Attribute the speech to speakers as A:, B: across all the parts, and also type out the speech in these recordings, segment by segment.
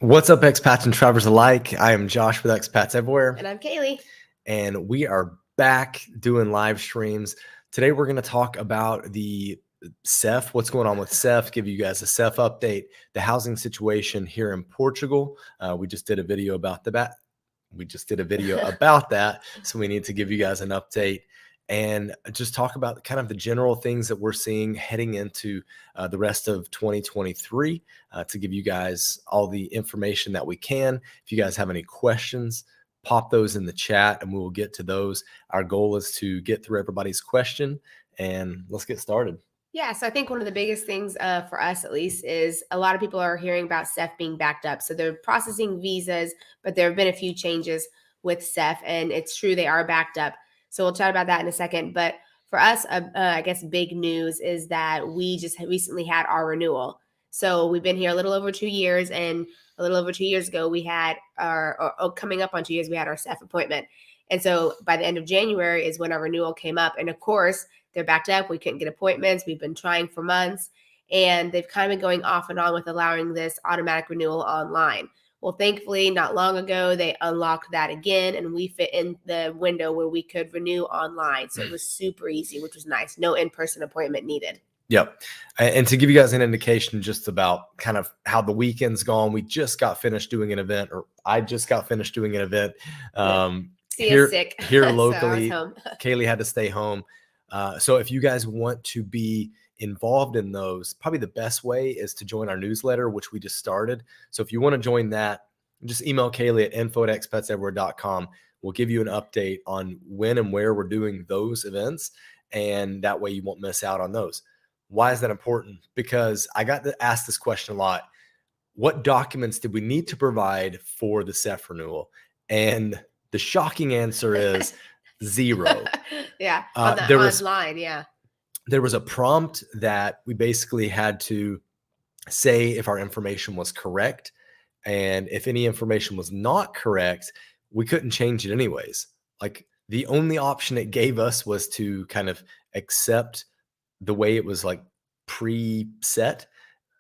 A: What's up, expats and travelers alike? I am Josh with Expats Everywhere.
B: And I'm Kalie.
A: And we are back doing live streams. Today, we're going to talk about the CEF, what's going on with CEF, give you guys a CEF update, the housing situation here in Portugal. We just did a video about that. So we need to give you guys an update and just talk about kind of the general things that we're seeing heading into the rest of 2023 to give you guys all the information that we can. If you guys have any questions, pop those in the chat and we will get to those. Our goal is to get through everybody's question, and let's get started.
B: Yeah, so I think one of the biggest things for us, at least, is a lot of people are hearing about CEF being backed up. So they're processing visas, but there have been a few changes with CEF, and it's true they are backed up. So we'll chat about that in a second. But for us, I guess big news is that we just recently had our renewal. So we've been here a little over 2 years, and a little over 2 years ago, we had coming up on 2 years, we had our CEF appointment. And so by the end of January is when our renewal came up. And of course, they're backed up. We couldn't get appointments. We've been trying for months, and they've kind of been going off and on with allowing this automatic renewal online. Well, thankfully, not long ago, they unlocked that again, and we fit in the window where we could renew online. So it was super easy, which was nice. No in-person appointment needed.
A: Yep. And to give you guys an indication just about kind of how the weekend's gone, we just got finished doing an event, or I just got finished doing an event.
B: Sick.
A: Here locally,
B: so
A: Kalie had to stay home. So if you guys want to be involved in those, probably the best way is to join our newsletter, which we just started. So if you want to join that, just email Kalie at info@expatseverywhere.com. We'll give you an update on when and where we're doing those events, and that way you won't miss out on those. Why is that important? Because I got asked this question a lot. What documents did we need to provide for the CEF renewal? And the shocking answer is zero.
B: Yeah, online, yeah.
A: There was a prompt that we basically had to say if our information was correct. And if any information was not correct, we couldn't change it anyways. Like, the only option it gave us was to kind of accept the way it was like preset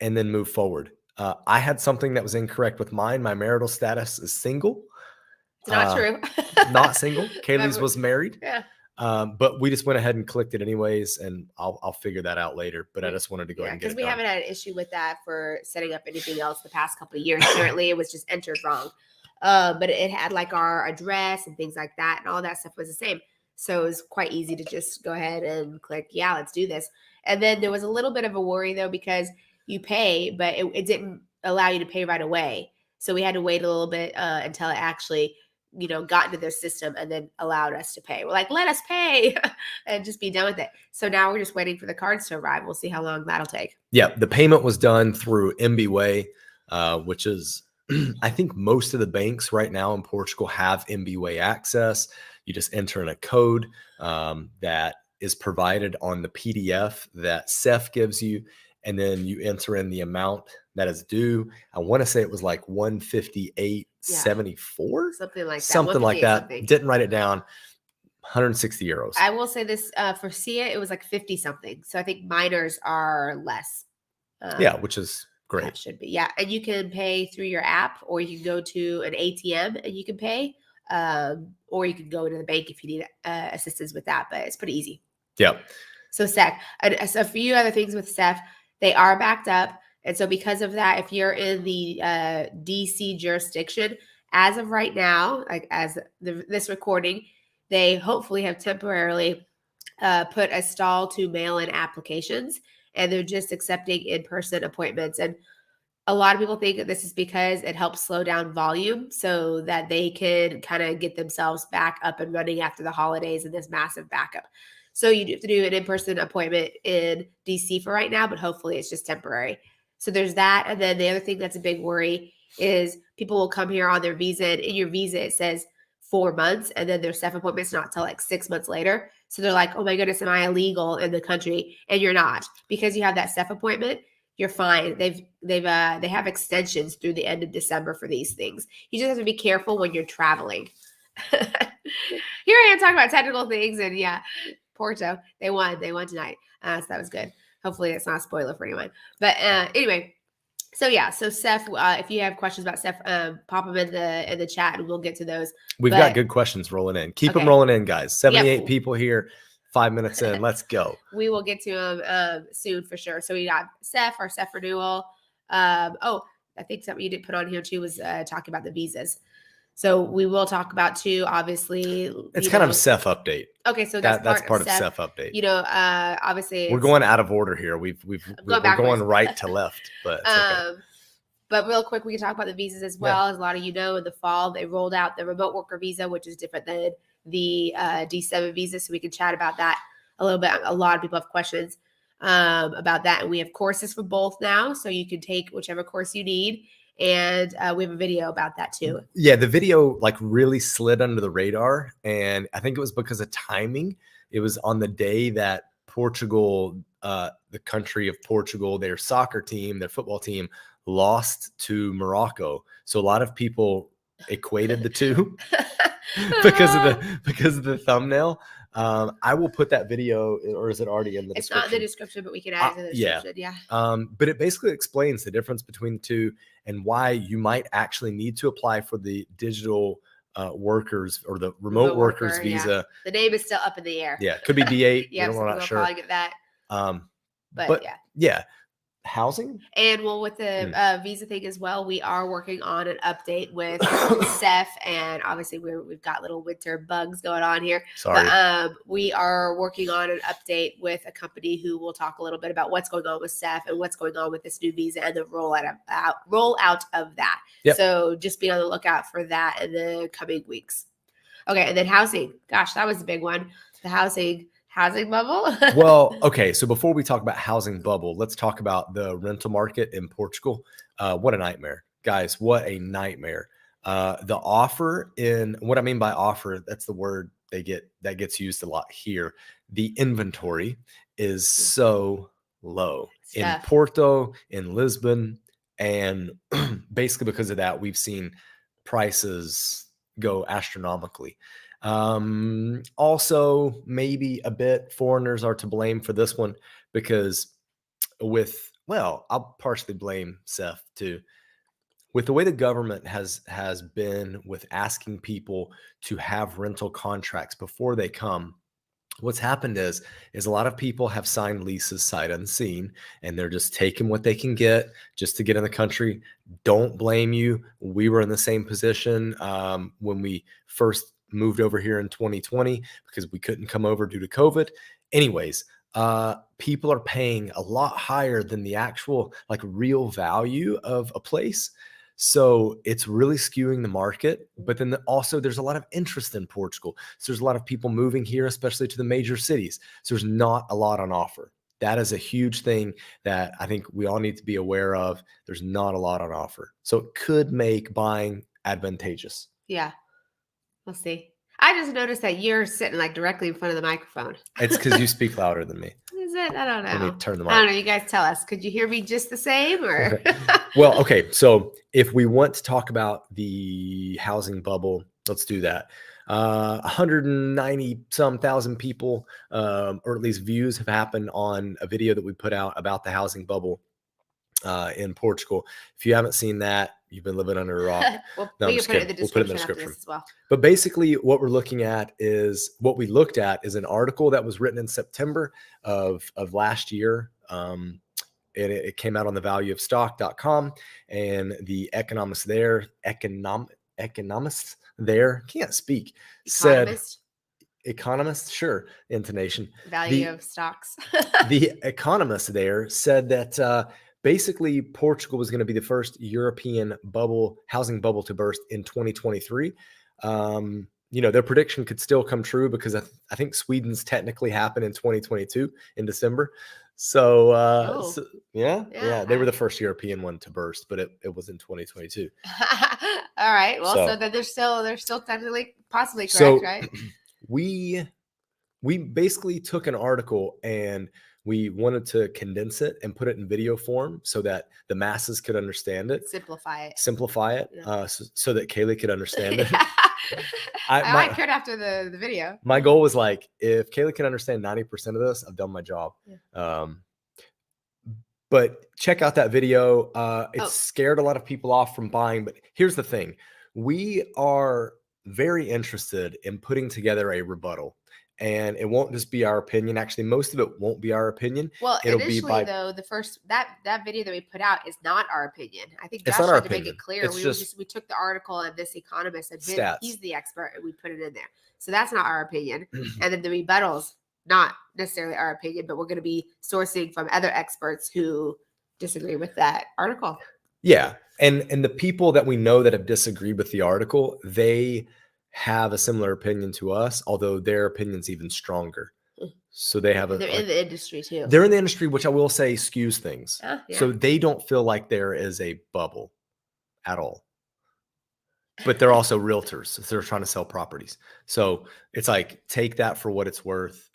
A: and then move forward. I had something that was incorrect with mine. My marital status is single.
B: It's not true.
A: Not single. Kalie's was married.
B: Yeah.
A: But we just went ahead and clicked it anyways, and I'll figure that out later. But I just wanted to go ahead and get it done.
B: Because we haven't had an issue with that for setting up anything else the past couple of years. Apparently, it was just entered wrong. But it had like our address and things like that, and all that stuff was the same. So it was quite easy to just go ahead and click, yeah, let's do this. And then there was a little bit of a worry, though, because you pay, but it didn't allow you to pay right away. So we had to wait a little bit until it actually got into their system and then allowed us to pay. We're like, let us pay and just be done with it. So now we're just waiting for the cards to arrive. We'll see how long that'll take.
A: Yeah, the payment was done through MBWay, which is, I think most of the banks right now in Portugal have MBWay access. You just enter in a code that is provided on the PDF that CEF gives you, and then you enter in the amount that is due. I want to say it was like 158.74,
B: something like that.
A: Something like that. Didn't write it down. 160 euros.
B: I will say this for SIA, it was like 50 something. So I think minors are less.
A: Yeah, which is great.
B: That should be. Yeah, and you can pay through your app, or you can go to an ATM and you can pay, or you can go to the bank if you need assistance with that. But it's pretty easy.
A: Yeah.
B: So CEF, so a few other things with CEF, they are backed up. And so because of that, if you're in the DC jurisdiction, as of right now, like as this recording, they hopefully have temporarily put a stall to mail-in applications, and they're just accepting in-person appointments. And a lot of people think that this is because it helps slow down volume so that they can kind of get themselves back up and running after the holidays and this massive backup. So you have to do an in-person appointment in DC for right now, but hopefully it's just temporary. So there's that. And then the other thing that's a big worry is people will come here on their visa, and in your visa it says 4 months, and then their CEF appointment's not till like 6 months later. So they're like, oh my goodness, am I illegal in the country? And you're not, because you have that CEF appointment. You're fine. They have extensions through the end of December for these things. You just have to be careful when you're traveling. Here I am talking about technical things, and yeah, Porto, they won tonight. So that was good. Hopefully it's not a spoiler for anyone. But anyway, So yeah, so Seth, if you have questions about Seth, pop them in the chat, and we'll get to those.
A: We've got good questions rolling in. Keep them
B: Okay.
A: rolling in, guys. 78
B: Yep.
A: people here. 5 minutes in. Let's go.
B: We will get to them soon for sure. So we got Seth, our Seth Renewal. Oh, I think something you did put on here too was talking about the visas. So we will talk about too. Obviously,
A: It's kind of a Seth update.
B: Okay, so
A: that's part of
B: Seth
A: Seth update.
B: You know, obviously
A: we're going out of order here. We're going right to left, but it's okay.
B: But real quick, we can talk about the visas as well. As a lot of you know, in the fall they rolled out the remote worker visa, which is different than the D7 visa. So we can chat about that a little bit. A lot of people have questions about that, and we have courses for both now, so you can take whichever course you need. And we have a video about that too.
A: Yeah, the video like really slid under the radar, and I think it was because of timing. It was on the day that Portugal, the country of Portugal, their soccer team, their football team, lost to Morocco. So a lot of people equated the two because of the thumbnail. I will put that video, or is it already in the description?
B: It's not in the description, but we can add it to the description. Yeah.
A: But it basically explains the difference between the two and why you might actually need to apply for the digital workers or the remote workers visa.
B: Yeah. The name is still up in the air.
A: Yeah, it could be D8.
B: Yeah,
A: we're not sure.
B: Probably get that.
A: But yeah. Housing
B: and with the visa thing as well, we are working on an update with Seth, and obviously we've got little winter bugs going on here.
A: Sorry.
B: But, we are working on an update with a company who will talk a little bit about what's going on with Seth and what's going on with this new visa and the rollout of that. Yep. So just be on the lookout for that in the coming weeks. Okay, and then housing. Gosh, that was a big one. The housing bubble.
A: Well, okay. So before we talk about housing bubble, let's talk about the rental market in Portugal. What a nightmare, guys. What a nightmare. The offer what I mean by offer, that's the word that gets used a lot here. The inventory is so low in Porto, in Lisbon. And basically because of that, we've seen prices go astronomically. Also maybe a bit foreigners are to blame for this one because I'll partially blame Seth too. With the way the government has been with asking people to have rental contracts before they come, what's happened is a lot of people have signed leases sight unseen, and they're just taking what they can get just to get in the country. Don't blame you. We were in the same position when we first moved over here in 2020 because we couldn't come over due to COVID. Anyways, people are paying a lot higher than the actual like real value of a place. So it's really skewing the market. But then also there's a lot of interest in Portugal. So there's a lot of people moving here, especially to the major cities. So there's not a lot on offer. That is a huge thing that I think we all need to be aware of. There's not a lot on offer. So it could make buying advantageous.
B: Yeah. We'll see. I just noticed that you're sitting like directly in front of the microphone.
A: It's because you speak louder than me.
B: Is it? I don't know.
A: Let me turn the mic.
B: I don't know. You guys tell us. Could you hear me just the same or?
A: Well, okay. So if we want to talk about the housing bubble, let's do that. 190 some thousand people, or at least views, have happened on a video that we put out about the housing bubble in Portugal. If you haven't seen that, you've been living under a rock.
B: We'll put it in the description as well.
A: But basically what we looked at is an article that was written in September of last year. It came out on the valueofstock.com, and the economists there, can't speak, said economists, sure, intonation.
B: Value of stocks.
A: The economists there said that basically Portugal was going to be the first European housing bubble to burst in 2023. Their prediction could still come true because I think Sweden's technically happened in 2022 in December. So, they were the first European one to burst, but it was in 2022.
B: All right. Well, so then they're still technically possibly correct, right?
A: We basically took an article and we wanted to condense it and put it in video form so that the masses could understand it.
B: Simplify it.
A: Yeah. So that Kalie could understand it.
B: I could after the video.
A: My goal was like, if Kalie can understand 90% of this, I've done my job.
B: Yeah.
A: But check out that video. It's
B: Oh.
A: scared a lot of people off from buying. But here's the thing. We are very interested in putting together a rebuttal. And it won't just be our opinion. Actually, most of it won't be our opinion.
B: Well,
A: It'll be
B: initially
A: by,
B: though, the first that video that we put out is not our opinion. I think
A: it's
B: Josh
A: not our
B: tried to make it
A: opinion.
B: clear.
A: It's just
B: We took the article and this economist and
A: stats.
B: he's the expert and we put it in there. So that's not our opinion. And then the rebuttals, not necessarily our opinion, but we're going to be sourcing from other experts who disagree with that article.
A: Yeah. And the people that we know that have disagreed with the article, they have a similar opinion to us, although their opinion's even stronger. So they have
B: They're in the industry too.
A: They're in the industry, which I will say skews things.
B: Yeah.
A: So they don't feel like there is a bubble at all. But they're also realtors. So they're trying to sell properties. So it's like, take that for what it's worth.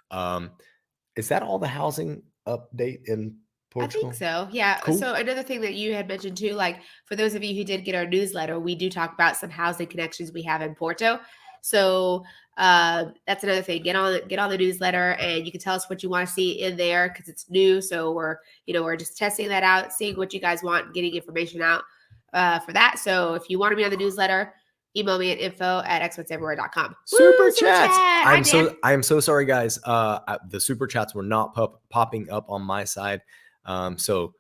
A: Is that all the housing update in Portugal?
B: I think so. Yeah.
A: Cool.
B: So another thing that you had mentioned too, like for those of you who did get our newsletter, we do talk about some housing connections we have in Porto. So that's another thing. Get on the newsletter, and you can tell us what you want to see in there because it's new. So we're just testing that out, seeing what you guys want, getting information out for that. So if you want to be on the newsletter, email me at info@expatsEverywhere.com.
A: Super chats.
B: Chat.
A: I am so sorry, guys. The super chats were not popping up on my side. So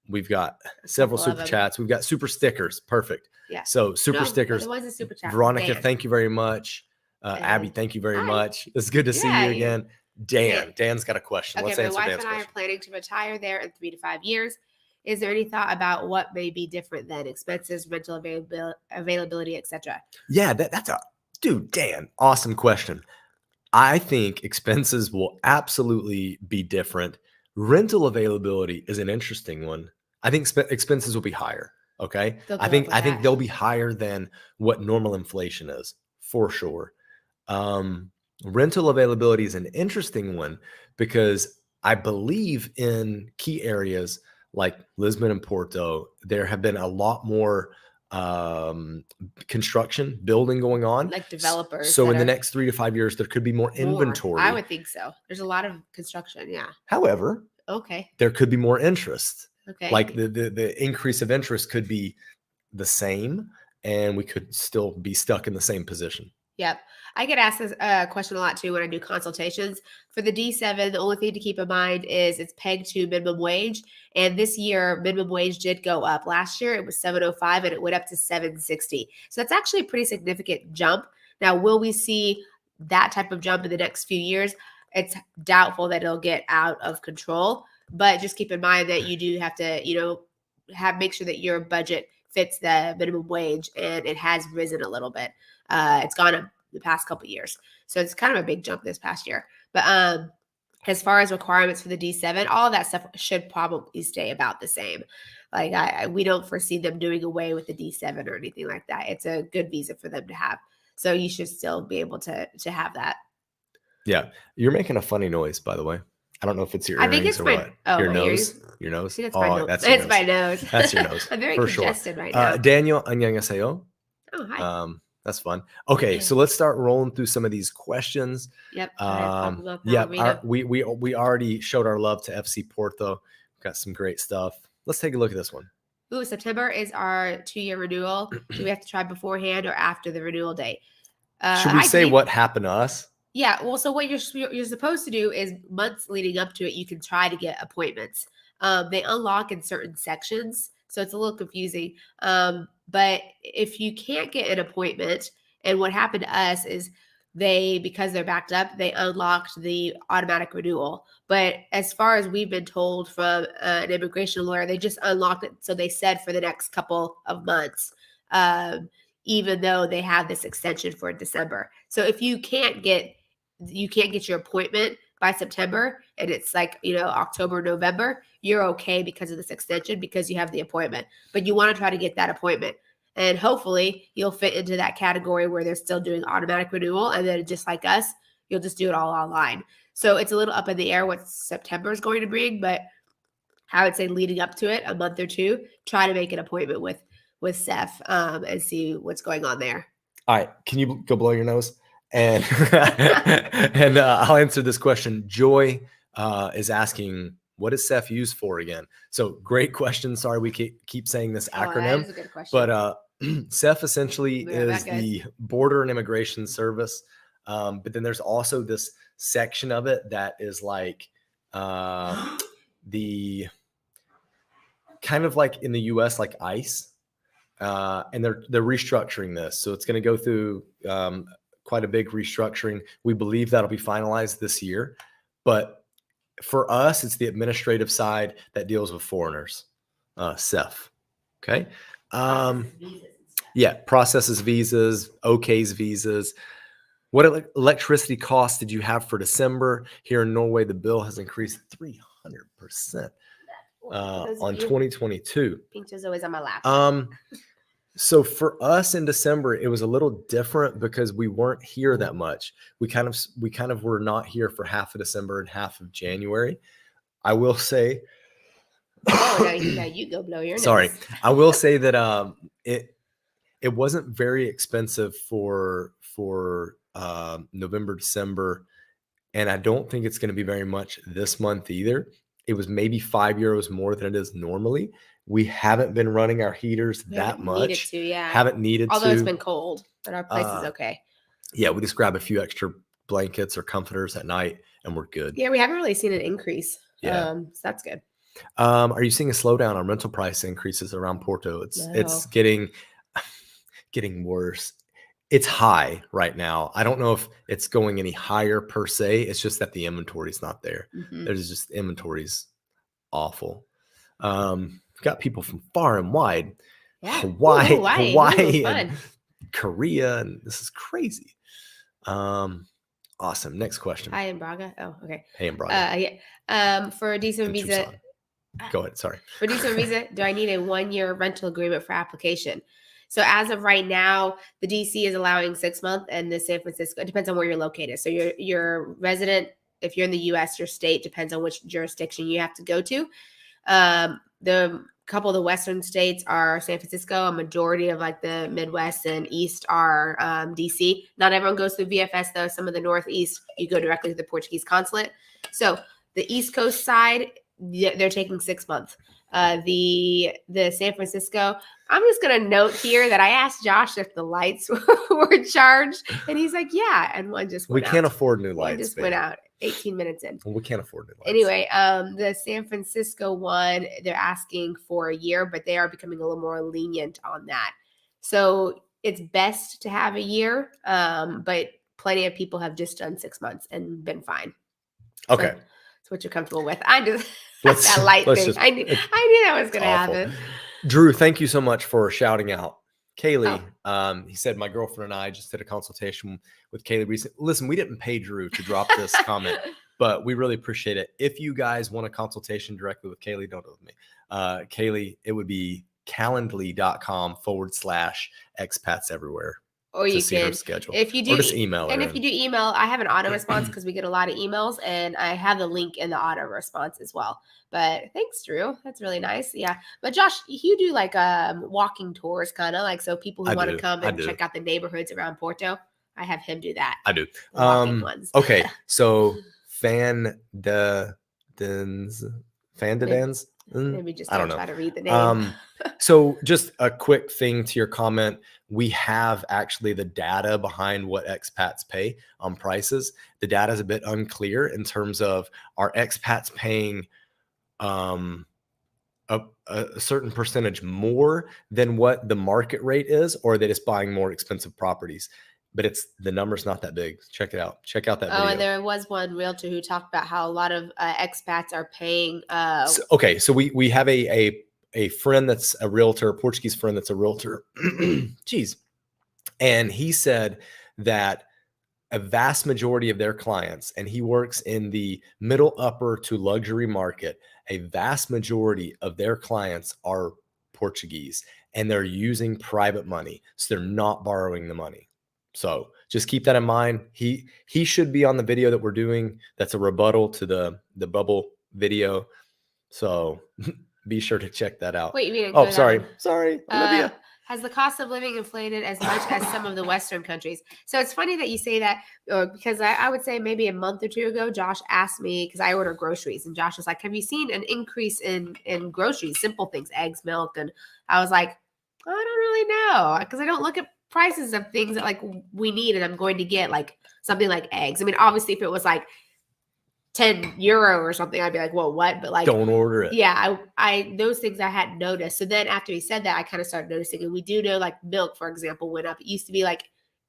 A: we've got several super chats. We've got super stickers. Perfect.
B: Yeah.
A: So super stickers.
B: There was a super chat.
A: Veronica, thank you very much. Abby, thank you very much. It's good to see you again. Dan's got a question.
B: Okay,
A: Let's
B: my
A: answer
B: wife
A: Dan's
B: and I
A: question.
B: are planning to retire there in 3 to 5 years. Is there any thought about what may be different than expenses, rental availability, etc.?
A: Yeah, that's Dan, awesome question. I think expenses will absolutely be different. Rental availability is an interesting one. I think expenses will be higher. Okay. I think they'll be higher than what normal inflation is for sure. Rental availability is an interesting one because I believe in key areas like Lisbon and Porto, there have been a lot more construction building going on,
B: like developers.
A: So in the next 3 to 5 years, there could be more inventory.
B: I would think so. There's a lot of construction. Yeah.
A: However, there could be more interest.
B: Okay.
A: Like the increase of interest could be the same, and we could still be stuck in the same position.
B: Yep. I get asked this question a lot too when I do consultations. For the D7, the only thing to keep in mind is it's pegged to minimum wage. And this year, minimum wage did go up. Last year, it was $7.05 and it went up to $7.60. So that's actually a pretty significant jump. Now, will we see that type of jump in the next few years? It's doubtful that it'll get out of control. But just keep in mind that you do have to, make sure that your budget fits the minimum wage, and it has risen a little bit. It's gone up the past couple of years. So it's kind of a big jump this past year. But as far as requirements for the D7, all of that stuff should probably stay about the same. Like we don't foresee them doing away with the D7 or anything like that. It's a good visa for them to have. So you should still be able to have that.
A: Yeah. You're making a funny noise, by the way. I don't know if it's your earrings, I think it's your nose. Your nose?
B: That's my nose.
A: That's
B: my nose.
A: That's your nose.
B: I'm very congested right now.
A: Daniel, annyeonghaseyo.
B: Oh, hi.
A: That's fun. Okay, so let's start rolling through some of these questions.
B: Yep.
A: We already showed our love to FC Porto. Got some great stuff. Let's take a look at this one.
B: Ooh, September is our 2-year renewal. Do we have to try beforehand or after the renewal date?
A: Should we say what happened to us?
B: Yeah. Well, so what you're supposed to do is months leading up to it, you can try to get appointments. They unlock in certain sections, so it's a little confusing. But if you can't get an appointment, and what happened to us is because they're backed up, they unlocked the automatic renewal. But as far as we've been told from an immigration lawyer, they just unlocked it. So they said for the next couple of months, even though they have this extension for December. So if you can't get your appointment by September, and it's like, October, November, you're okay because of this extension because you have the appointment. But you want to try to get that appointment. And hopefully you'll fit into that category where they're still doing automatic renewal. And then just like us, you'll just do it all online. So it's a little up in the air what September is going to bring. But I would say leading up to it, a month or two, try to make an appointment with Seth and see what's going on there.
A: All right. Can you go blow your nose? And I'll answer this question. Joy is asking, What does CEF use for again? So great question. Sorry, we keep saying this acronym.
B: That is a good question.
A: But CEF essentially is the Border and Immigration Service. But then there's also this section of it that is like the kind of like in the US, like ICE. And they're restructuring this. So it's going to go through quite a big restructuring. We believe that'll be finalized this year. But for us, it's the administrative side that deals with foreigners, CEF. Okay. Yeah, processes visas, okays visas. What electricity costs did you have for December? Here in Norway, the bill has increased 300% on 2022.
B: Pinch is always on my lap.
A: So for us in December, it was a little different because we weren't here that much. We kind of were not here for half of December and half of January. I will say.
B: Oh, now you go blow your nose.
A: Sorry, I will say that it wasn't very expensive for November, December, and I don't think it's going to be very much this month either. It was maybe €5 more than it is normally. We haven't been running our heaters that much. Haven't needed to.
B: Although it's been cold, but our place is okay.
A: Yeah, we just grab a few extra blankets or comforters at night, and we're good.
B: Yeah, we haven't really seen an increase.
A: Yeah,
B: so that's good.
A: Are you seeing a slowdown on rental price increases around Porto? It's getting worse. It's high right now. I don't know if it's going any higher per se. It's just that the inventory is not there. There's just inventory's awful. Got people from far and wide, Hawaii and Korea, and this is crazy. Awesome. Next question.
B: Hi in Braga. Oh, okay.
A: Hey in Braga.
B: For a decent visa.
A: Go ahead. Sorry.
B: For decent visa, do I need a 1-year rental agreement for application? So as of right now, the DC is allowing 6 months, and the San Francisco, it depends on where you're located. So your resident, if you're in the US, your state depends on which jurisdiction you have to go to. The couple of the Western states are San Francisco. A majority of like the Midwest and East are DC. Not everyone goes through VFS though. Some of the Northeast, you go directly to the Portuguese consulate. So the East Coast side, they're taking 6 months. The San Francisco, I'm just going to note here that I asked Josh if the lights were charged, and he's like, yeah. And one just went out.
A: We can't afford new lights.
B: One just went out 18 minutes in.
A: Well, we can't afford new lights.
B: Anyway, the San Francisco one, they're asking for a year, but they are becoming a little more lenient on that. So it's best to have a year, but plenty of people have just done 6 months and been fine.
A: Okay.
B: So that's what you're comfortable with. I just that light thing. I knew that was going to happen.
A: Drew, thank you so much for shouting out Kalie. He said, my girlfriend and I just did a consultation with Kalie recently. Listen, we didn't pay Drew to drop this comment, but we really appreciate it. If you guys want a consultation directly with Kalie, don't do it with me. Kalie, it would be calendly.com/ExpatsEverywhere.
B: Or you can, if you do,
A: or just email
B: and if you do email, I have an auto response because we get a lot of emails, and I have the link in the auto response as well. But thanks, Drew. That's really nice. Yeah. But Josh, you do like walking tours, kind of like, so people who want to come and check out the neighborhoods around Porto. I have him do that.
A: I do.
B: Walking ones.
A: Okay. So Fandadans.
B: Maybe just don't try to read the name.
A: So just a quick thing to your comment. We have actually the data behind what expats pay on prices. The data is a bit unclear in terms of, are expats paying a certain percentage more than what the market rate is, or are they just buying more expensive properties? But the number's not that big. Check it out. Check out that video.
B: And there was one realtor who talked about how a lot of expats are paying.
A: So we have a friend that's a realtor, a Portuguese friend that's a realtor. Jeez. And he said that a vast majority of their clients, and he works in the middle upper to luxury market, a vast majority of their clients are Portuguese, and they're using private money. So they're not borrowing the money. So just keep that in mind. He should be on the video that we're doing. That's a rebuttal to the bubble video. So be sure to check that out.
B: Wait, you mean?
A: Sorry, Olivia.
B: Has the cost of living inflated as much as some of the Western countries? So it's funny that you say that, because I would say maybe a month or two ago, Josh asked me, because I order groceries, and Josh was like, have you seen an increase in groceries, simple things, eggs, milk? And I was like, I don't really know, because I don't look at prices of things that like we need and I'm going to get, like something like eggs. I mean, obviously, if it was like €10 or something, I'd be like, well, what? But like,
A: Don't order it.
B: yeah, I those things I hadn't noticed. So then after he said that, I kind of started noticing. And we do know, like, milk, for example, went up. It used to be like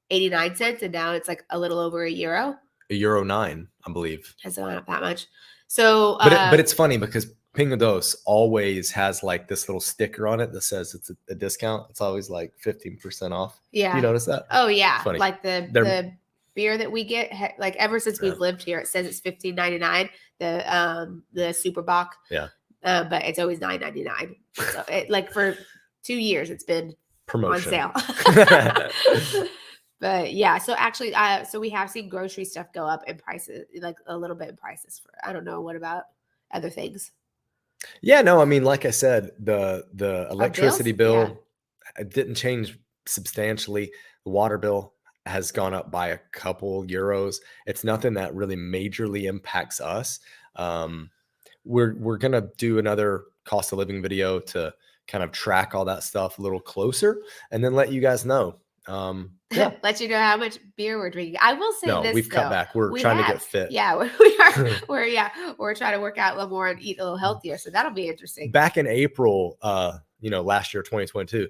B: 89 cents, and now it's like a little over €1.
A: €1.09, I believe.
B: Has gone up that much. So,
A: but it's funny because Pingo Dos always has like this little sticker on it that says it's a discount. It's always like 15% off.
B: yeah,
A: You notice that?
B: oh yeah,
A: Funny.
B: like the beer that we get, like ever since we've lived here, it says it's $15.99. The Super Bock,
A: yeah,
B: but it's always $9.99. So it, like, for 2 years, it's been
A: promotion
B: on sale. But yeah, so actually, so we have seen grocery stuff go up in prices, like a little bit in prices. For, I don't know, what about other things?
A: Yeah, no, I mean, like I said, the electricity bill didn't change substantially. The water bill has gone up by a couple euros. It's nothing that really majorly impacts us. We're gonna do another cost of living video to kind of track all that stuff a little closer, and then let you guys know. Yeah.
B: Let you know how much beer we're drinking. I will say this,
A: we've cut back. We're trying to get fit.
B: Yeah, we're trying to work out a little more and eat a little healthier. So that'll be interesting.
A: Back in April, last year, 2022,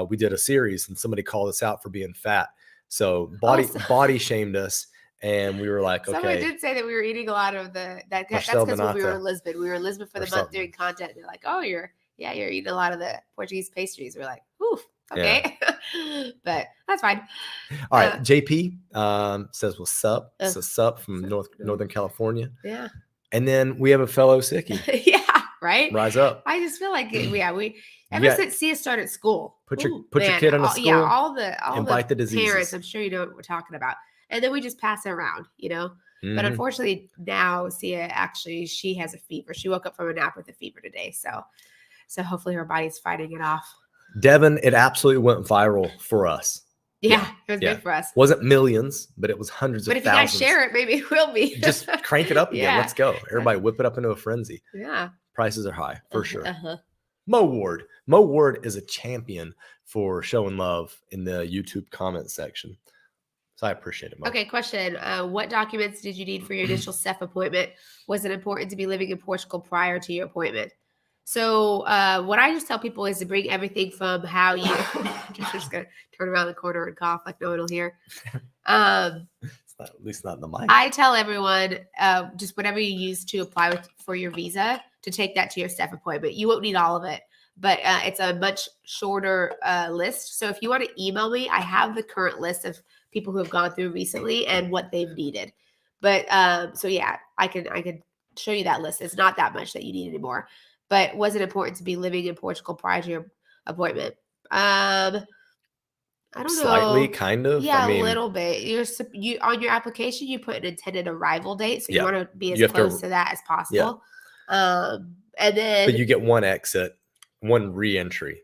A: we did a series and somebody called us out for being fat. So body shamed us, and we were like, okay.
B: Someone did say that we were eating a lot of that's because when we were in Lisbon. We were in Lisbon for the month doing content. And they're like, oh, you're eating a lot of the Portuguese pastries. We're like, oof. Okay. Yeah. But that's fine.
A: All right. JP says, what's up? So sup from Northern California.
B: Yeah.
A: And then we have a fellow sickie.
B: Yeah. Right.
A: Rise up.
B: I just feel like ever since Sia started school.
A: Put your kid in a school.
B: Yeah. All
A: invite the diseases.
B: Parents, I'm sure you know what we're talking about. And then we just pass it around, Mm-hmm. But unfortunately now Sia she has a fever. She woke up from a nap with a fever today. So hopefully her body's fighting it off.
A: Devin, it absolutely went viral for us.
B: Yeah, it was big for us.
A: Wasn't millions, but it was hundreds of thousands.
B: But if you guys share it, maybe it will be.
A: Just crank it up again. Let's go. Everybody whip it up into a frenzy.
B: Yeah.
A: Prices are high, for sure. Mo Ward is a champion for showing love in the YouTube comment section. So I appreciate it, Mo.
B: Okay, question. What documents did you need for your initial SEF appointment? Was it important to be living in Portugal prior to your appointment? So what I just tell people is to bring everything from how you just gonna turn around the corner and cough like no one will hear.
A: At least not in the mic.
B: I tell everyone just whatever you use to apply for your visa, to take that to your SEF appointment. You won't need all of it, but it's a much shorter list. So if you want to email me, I have the current list of people who have gone through recently and what they've needed. But so yeah, I can show you that list. It's not that much that you need anymore. But was it important to be living in Portugal prior to your appointment? I don't know.
A: Slightly, kind of.
B: Yeah, a little bit. You on your application, you put an intended arrival date, so you want to be as close to that as possible. Yeah. And then,
A: but you get one exit, one re-entry.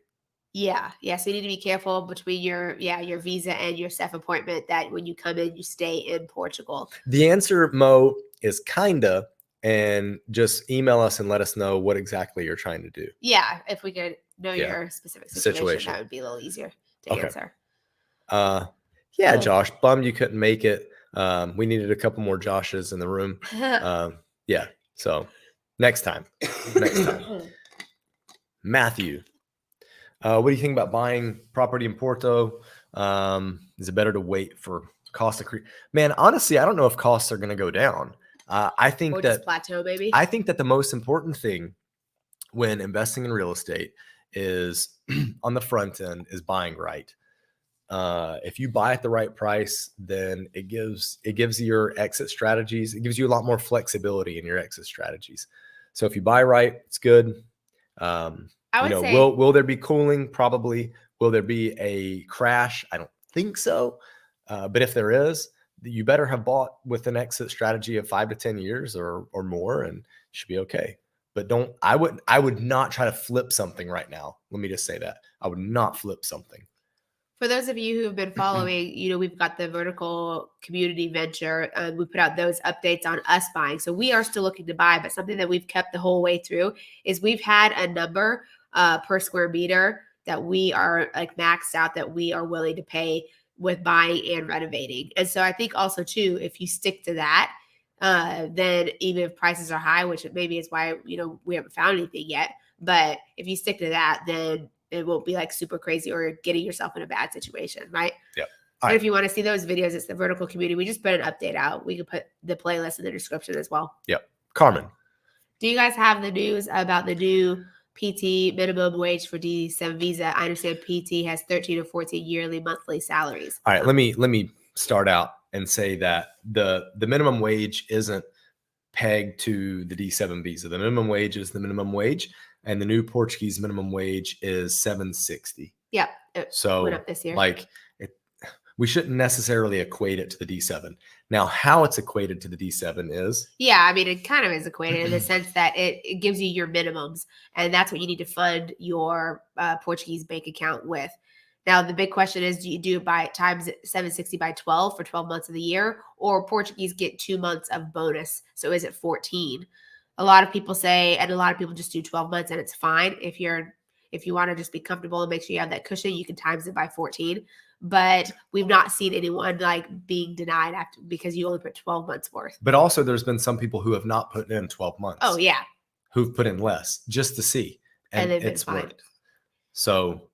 B: Yeah. So you need to be careful between your visa and your SEF appointment, that when you come in, you stay in Portugal.
A: The answer, Mo, is kinda. And just email us and let us know what exactly you're trying to do.
B: Yeah, if we could know your specific situation, that would be a little easier to answer.
A: Josh, bummed you couldn't make it. We needed a couple more Joshes in the room. So next time. Matthew, what do you think about buying property in Porto? Is it better to wait for cost of Man, honestly, I don't know if costs are going to go down. I think that
B: plateau, maybe.
A: I think that the most important thing when investing in real estate is on the front end is buying right. If you buy at the right price, then it gives your exit strategies. It gives you a lot more flexibility in your exit strategies. So if you buy right, it's good. I would say, will there be cooling? Probably. Will there be a crash? I don't think so. But if there is, you better have bought with an exit strategy of 5 to 10 years or more, and you should be okay. but I would not try to flip something right now. Let me just say that. I would not flip something.
B: For those of you who have been following, we've got the vertical community venture. We put out those updates on us buying. So we are still looking to buy, but something that we've kept the whole way through is we've had a number per square meter that we are like maxed out that we are willing to pay with buying and renovating. And so I think also too, if you stick to that, then even if prices are high, which maybe is why, we haven't found anything yet, but if you stick to that, then it won't be like super crazy or getting yourself in a bad situation, right?
A: Yeah.
B: And if you want to see those videos, it's the vertical community. We just put an update out. We can put the playlist in the description as well.
A: Yep. Carmen,
B: do you guys have the news about the new PT minimum wage for D7 visa? I understand PT has 13 or 14 yearly monthly salaries.
A: All right, let me start out and say that the minimum wage isn't pegged to the D7 visa. The minimum wage is the minimum wage, and the new Portuguese minimum wage is $7.60.
B: Yep.
A: So
B: went up this year.
A: We shouldn't necessarily equate it to the D7. Now, how it's equated to the D7 is?
B: Yeah, I mean, it kind of is equated in the sense that it gives you your minimums, and that's what you need to fund your Portuguese bank account with. Now, the big question is, do you do it by times 760 by 12 for 12 months of the year, or Portuguese get 2 months of bonus? So is it 14? A lot of people say, and a lot of people just do 12 months, and it's fine. If you want to just be comfortable and make sure you have that cushion, you can times it by 14. But we've not seen anyone like being denied because you only put 12 months worth.
A: But also there's been some people who have not put in 12 months.
B: Oh yeah.
A: Who've put in less just to see. And it's worked. So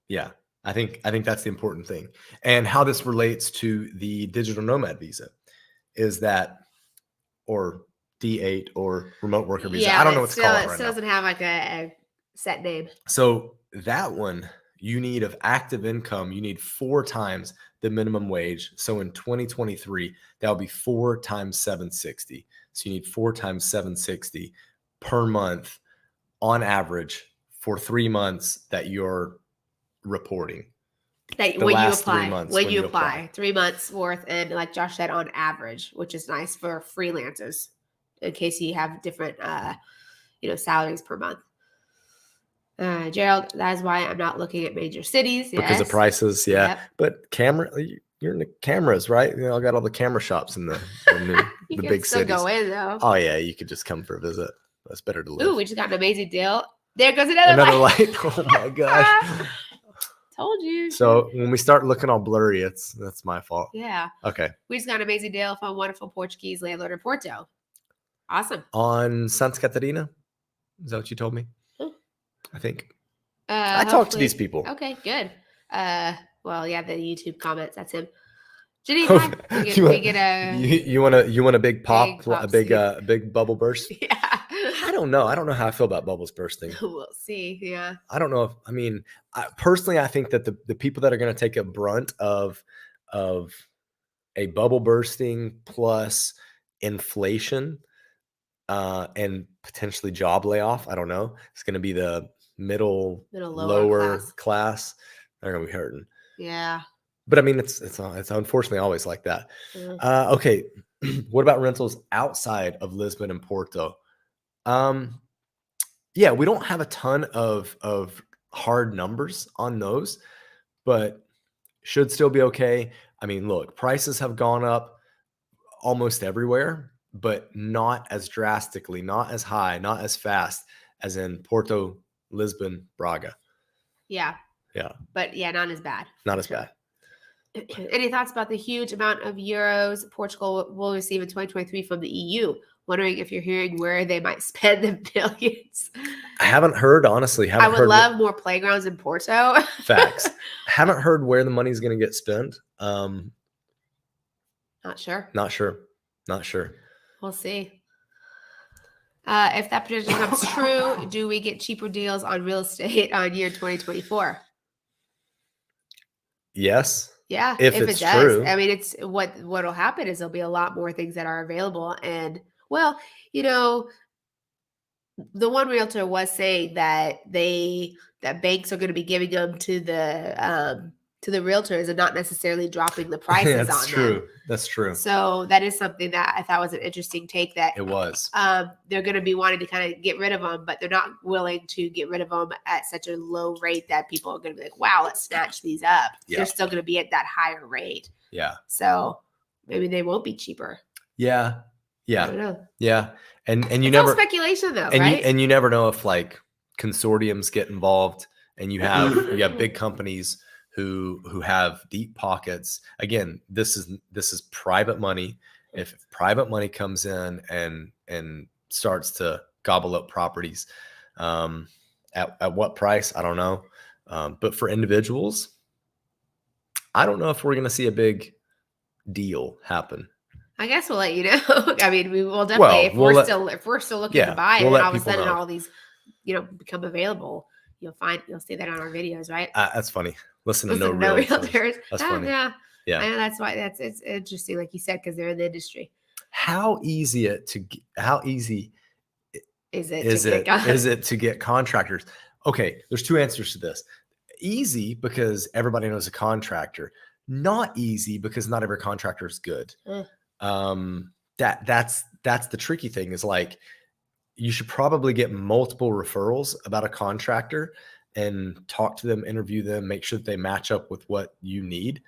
A: yeah, I think that's the important thing. And how this relates to the digital nomad visa is that, or D8 or remote worker visa.
B: Yeah,
A: I don't know what's called right now.
B: It still doesn't have like a set name.
A: So that one, you need of active income, you need 4 times the minimum wage. So in 2023, that'll be 4 times 760. So you need 4 times 760 per month on average for 3 months that you're reporting.
B: When you apply 3 months worth, and like Josh said, on average, which is nice for freelancers in case you have different salaries per month. Gerald, that is why I'm not looking at major cities.
A: Because of prices, yeah. Yep. But you're in the cameras, right? I got all the camera shops in the big cities.
B: Go in though.
A: Oh yeah, you could just come for a visit. That's better to live.
B: Ooh, we just got an amazing deal. There goes another
A: light. Oh my gosh.
B: Told you.
A: So when we start looking all blurry, that's my fault.
B: Yeah.
A: Okay.
B: We just got an amazing deal from a wonderful Portuguese landlord in Porto. Awesome.
A: On Santa Catarina? Is that what you told me? I think. I talked to these people.
B: Okay, good. Well, yeah, the YouTube comments. That's him. Jenny,
A: you want a big pop, a big bubble burst?
B: Yeah.
A: I don't know. I don't know how I feel about bubbles bursting.
B: We'll see. Yeah.
A: I don't know personally, I think that the people that are going to take a brunt of a bubble bursting plus inflation and potentially job layoff, I don't know. It's going to be the middle lower class. They're going to be hurting.
B: Yeah.
A: But I mean, it's unfortunately always like that. Okay. What about rentals outside of Lisbon and Porto? Yeah, we don't have a ton of hard numbers on those, but should still be okay. I mean, look, prices have gone up almost everywhere, but not as drastically, not as high, not as fast as in Porto, Lisbon, Braga.
B: Yeah.
A: Yeah.
B: But yeah, not as bad.
A: Not as bad.
B: Any thoughts about the huge amount of euros Portugal will receive in 2023 from the EU? Wondering if you're hearing where they might spend the billions.
A: I haven't heard, honestly.
B: I would love more playgrounds in Porto.
A: Facts. Haven't heard where the money's going to get spent.
B: Not sure. We'll see. If that prediction comes true, do we get cheaper deals on real estate on year 2024?
A: Yes.
B: Yeah,
A: if it's true.
B: I mean, it's what'll happen is there'll be a lot more things that are available. And well, the one realtor was saying that banks are going to be giving them to the to the realtors and not necessarily dropping the prices
A: That's
B: on
A: true.
B: them.
A: That's true.
B: So that is something that I thought was an interesting take, that
A: It was.
B: they're going to be wanting to kind of get rid of them, but they're not willing to get rid of them at such a low rate that people are going to be like, wow, let's snatch these up.
A: Yeah.
B: They're still going to be at that higher rate.
A: Yeah.
B: So maybe they won't be cheaper.
A: Yeah.
B: I
A: Yeah.
B: don't know.
A: Yeah. And you
B: It's
A: never
B: all speculation though,
A: and
B: right?
A: you never know if like consortiums get involved, and you have big companies who have deep pockets. Again, this is private money. If private money comes in and starts to gobble up properties, at what price, I don't know. But for individuals, I don't know if we're going to see a big deal happen.
B: I guess we'll let you know. I mean, we will definitely,
A: Well,
B: if we're still looking to buy,
A: we'll
B: and
A: let
B: all of a
A: people
B: sudden
A: know.
B: all these, become available, you'll see that on our videos, right?
A: That's funny. Listen to no realtors. That's funny.
B: Yeah.
A: Yeah.
B: I know, that's why it's interesting, like you said, because they're in the industry.
A: How easy is it to get contractors? Okay, there's two answers to this. Easy because everybody knows a contractor. Not easy because not every contractor is good. That's the tricky thing, is like, you should probably get multiple referrals about a contractor and talk to them, interview them, make sure that they match up with what you need.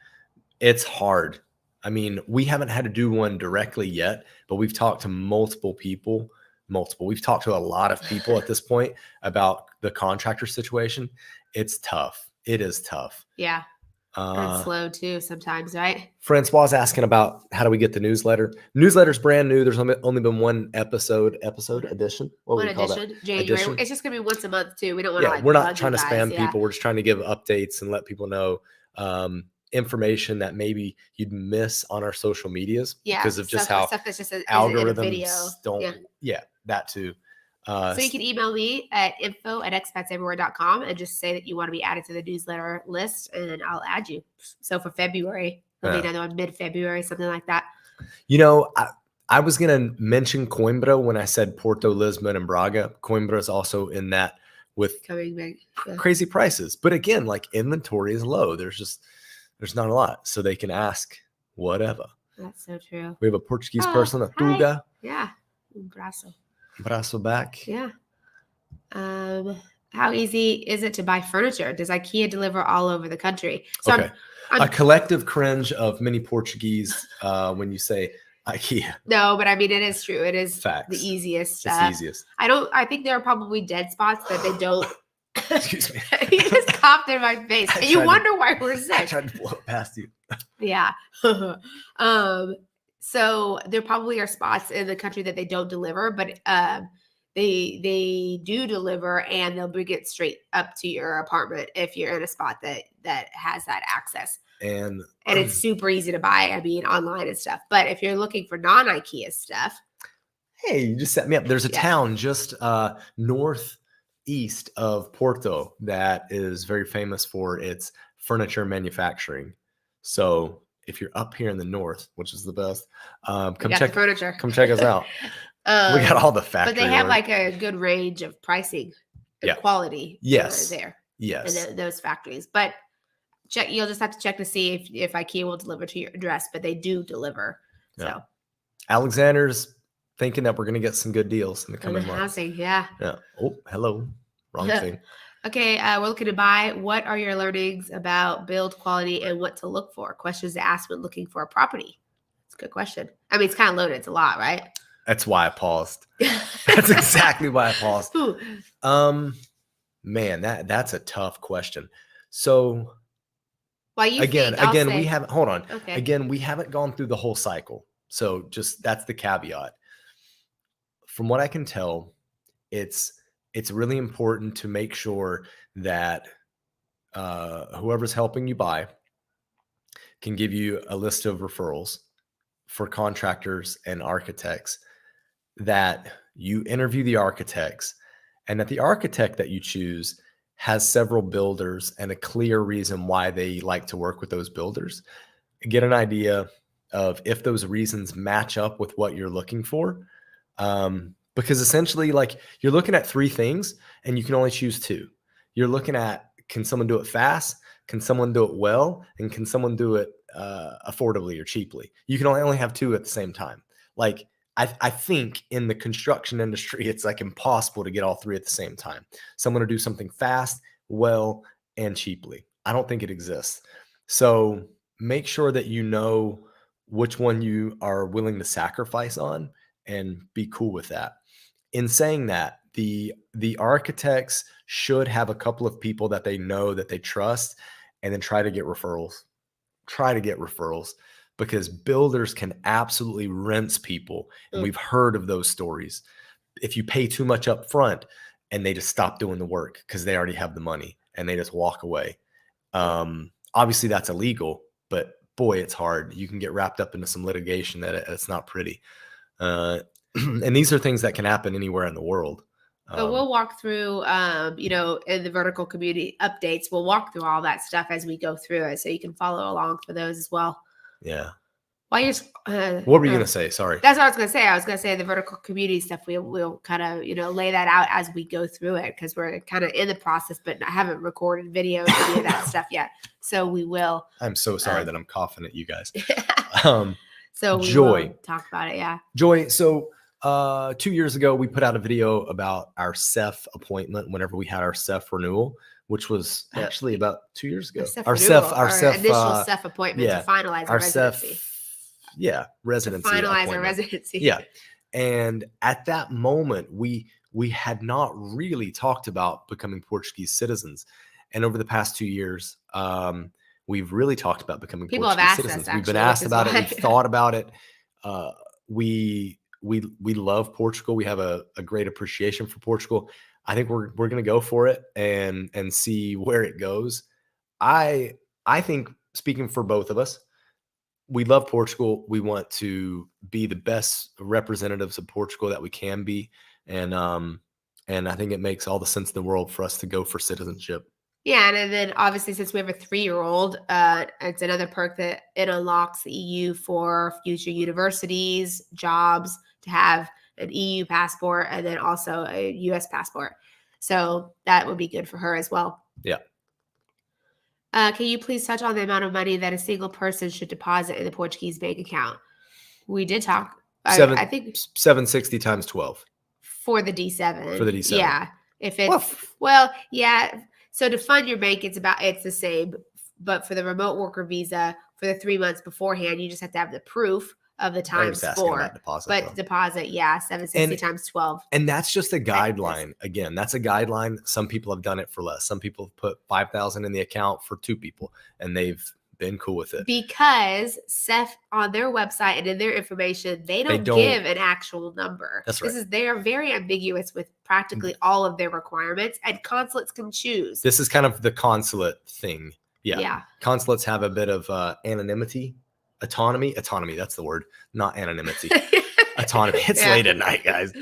A: It's hard. I mean, we haven't had to do one directly yet, but we've talked to multiple people. We've talked to a lot of people at this point about the contractor situation. It's tough. It is tough.
B: Yeah. And slow too sometimes, right?
A: Francois asking about how do we get the newsletter. Newsletter's brand new. There's only been one edition. What
B: One
A: would you call
B: edition,
A: that?
B: January.
A: Edition?
B: It's just gonna be once a month too. We don't want to
A: We're not trying to
B: guys.
A: spam people. We're just trying to give updates and let people know information that maybe you'd miss on our social medias because of just how
B: stuff that's just
A: algorithms don't. Yeah, that too.
B: So you can email me at info@expatsEverywhere.com and just say that you want to be added to the newsletter list, and I'll add you. So for February, there'll be another one mid-February, something like that.
A: I was going to mention Coimbra when I said Porto, Lisbon, and Braga. Coimbra is also in that with crazy prices. But again, like, inventory is low. There's not a lot. So they can ask whatever.
B: That's so true.
A: We have a Portuguese person, a Tuga.
B: Yeah.
A: Braço back.
B: Yeah. How easy is it to buy furniture? Does IKEA deliver all over the country? So
A: okay. A collective cringe of many Portuguese when you say IKEA.
B: No, but I mean, it is true. It is
A: Facts.
B: The easiest.
A: It's the easiest.
B: I think there are probably dead spots that they don't.
A: Excuse me.
B: You just coughed in my face. And you wonder why we're sick.
A: I tried to blow it past you.
B: Yeah. So there probably are spots in the country that they don't deliver, but they do deliver, and they'll bring it straight up to your apartment if you're in a spot that has that access. And it's super easy to buy, I mean, online and stuff. But if you're looking for non-IKEA stuff,
A: hey, you just set me up. There's a town just northeast of Porto that is very famous for its furniture manufacturing. So if you're up here in the north, which is the best, come check us out. We got all the factory.
B: But they have like a good range of pricing and quality.
A: Yes.
B: There.
A: Yes.
B: In those factories. But you'll just have to check to see if IKEA will deliver to your address, but they do deliver.
A: Yeah.
B: So
A: Alexander's thinking that we're going to get some good deals in the coming months.
B: Housing, yeah.
A: Oh, hello. Wrong thing.
B: Okay, we're looking to buy. What are your learnings about build quality and what to look for? Questions to ask when looking for a property. It's a good question. I mean, it's kind of loaded. It's a lot, right?
A: That's why I paused. That's exactly why I paused. Man, that's a tough question. So again, we haven't, hold on. Okay. Again, we haven't gone through the whole cycle. So just, that's the caveat. From what I can tell, it's really important to make sure that whoever's helping you buy can give you a list of referrals for contractors and architects, that you interview the architects, and that the architect that you choose has several builders and a clear reason why they like to work with those builders. Get an idea of if those reasons match up with what you're looking for. Because essentially, like, you're looking at three things and you can only choose two. You're looking at, can someone do it fast? Can someone do it well? And can someone do it affordably or cheaply? You can only have two at the same time. Like, I think in the construction industry, it's like impossible to get all three at the same time. Someone to do something fast, well, and cheaply. I don't think it exists. So make sure that you know which one you are willing to sacrifice on and be cool with that. In saying that, the architects should have a couple of people that they know, that they trust, and then try to get referrals. Try to get referrals, because builders can absolutely rinse people. And we've heard of those stories. If you pay too much up front and they just stop doing the work because they already have the money and they just walk away. Obviously that's illegal, but boy, it's hard. You can get wrapped up into some litigation that it's not pretty. And these are things that can happen anywhere in the world.
B: But we'll walk through, in the vertical community updates, we'll walk through all that stuff as we go through it. So you can follow along for those as well.
A: Yeah.
B: While you're,
A: what were you going to say? Sorry.
B: That's what I was going to say. I was going to say the vertical community stuff, we'll kind of, lay that out as we go through it, because we're kind of in the process, but I haven't recorded videos, any of that stuff yet. So we will.
A: I'm so sorry that I'm coughing at you guys.
B: So we
A: Joy.
B: will talk about it. Yeah.
A: Joy. So 2 years ago, we put out a video about our CEF appointment whenever we had our CEF renewal, which was actually about 2 years ago. Our CEF
B: initial CEF appointment to finalize our residency.
A: Residency.
B: To finalize our residency.
A: Yeah. And at that moment, we had not really talked about becoming Portuguese citizens. And over the past 2 years, we've really talked about becoming Portuguese citizens. We've been asked about it. We've thought about it. We love Portugal. We have a great appreciation for Portugal. I think we're going to go for it and see where it goes. I think, speaking for both of us, we love Portugal. We want to be the best representatives of Portugal that we can be. And I think it makes all the sense in the world for us to go for citizenship.
B: Yeah, and then obviously, since we have a 3-year-old, it's another perk that it unlocks the EU for future universities, jobs, to have an EU passport, and then also a US passport. So that would be good for her as well.
A: Yeah.
B: Can you please touch on the amount of money that a single person should deposit in the Portuguese bank account? We did talk. I think
A: 760 times 12
B: for the D7.
A: For the D7.
B: Yeah. If it's yeah. So to fund your bank, it's the same. But for the remote worker visa, for the 3 months beforehand, you just have to have the proof of the times 4. Deposit, 760 times 12.
A: And that's just a guideline. Again, that's a guideline. Some people have done it for less. Some people have put 5,000 in the account for 2 people, and they've been cool with it.
B: Because CEF on their website and in their information, they don't give an actual number.
A: That's right.
B: They are very ambiguous with practically all of their requirements, and consulates can choose.
A: This is kind of the consulate thing.
B: Yeah.
A: Consulates have a bit of autonomy, that's the word, not anonymity. Autonomy. It's late at night, guys.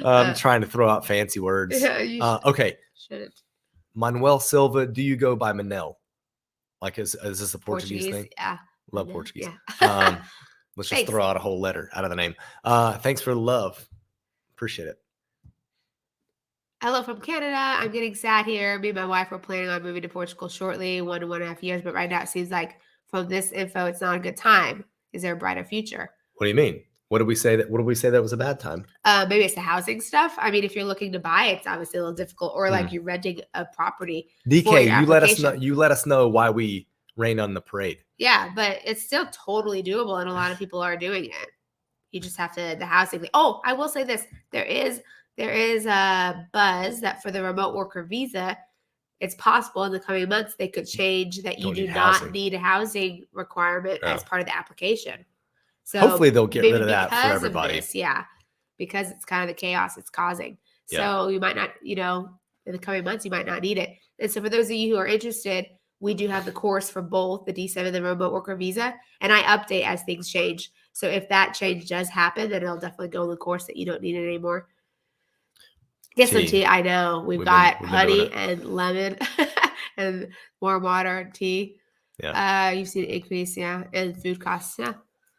A: I'm trying to throw out fancy words. Okay.
B: Shouldn't.
A: Manuel Silva, do you go by Manel? Like, is this a Portuguese thing?
B: Yeah.
A: Love Portuguese.
B: Yeah.
A: Let's just throw out a whole letter out of the name. Thanks for the love. Appreciate it.
B: Hello from Canada. I'm getting sad here. Me and my wife were planning on moving to Portugal shortly, 1 to 1.5 years. But right now it seems like from this info, it's not a good time. Is there a brighter future?
A: What do you mean? What did we say that was a bad time?
B: Maybe it's the housing stuff. I mean, if you're looking to buy, it's obviously a little difficult. Or like you're renting a property.
A: DK, you let us know why we rain on the parade.
B: Yeah, but it's still totally doable, and a lot of people are doing it. You just have to the housing. Oh, I will say this: there is a buzz that for the remote worker visa, it's possible in the coming months they could change that you do not need a housing requirement as part of the application. So
A: hopefully they'll get rid of that for everybody.
B: Because it's kind of the chaos it's causing. So you might not, in the coming months, you might not need it. And so for those of you who are interested, we do have the course for both the D7 and the remote worker visa. And I update as things change. So if that change does happen, then it'll definitely go in the course that you don't need it anymore. Get some tea. I know. We've got honey and lemon and warm water and tea.
A: Yeah.
B: You've seen an increase, in food costs. Yeah.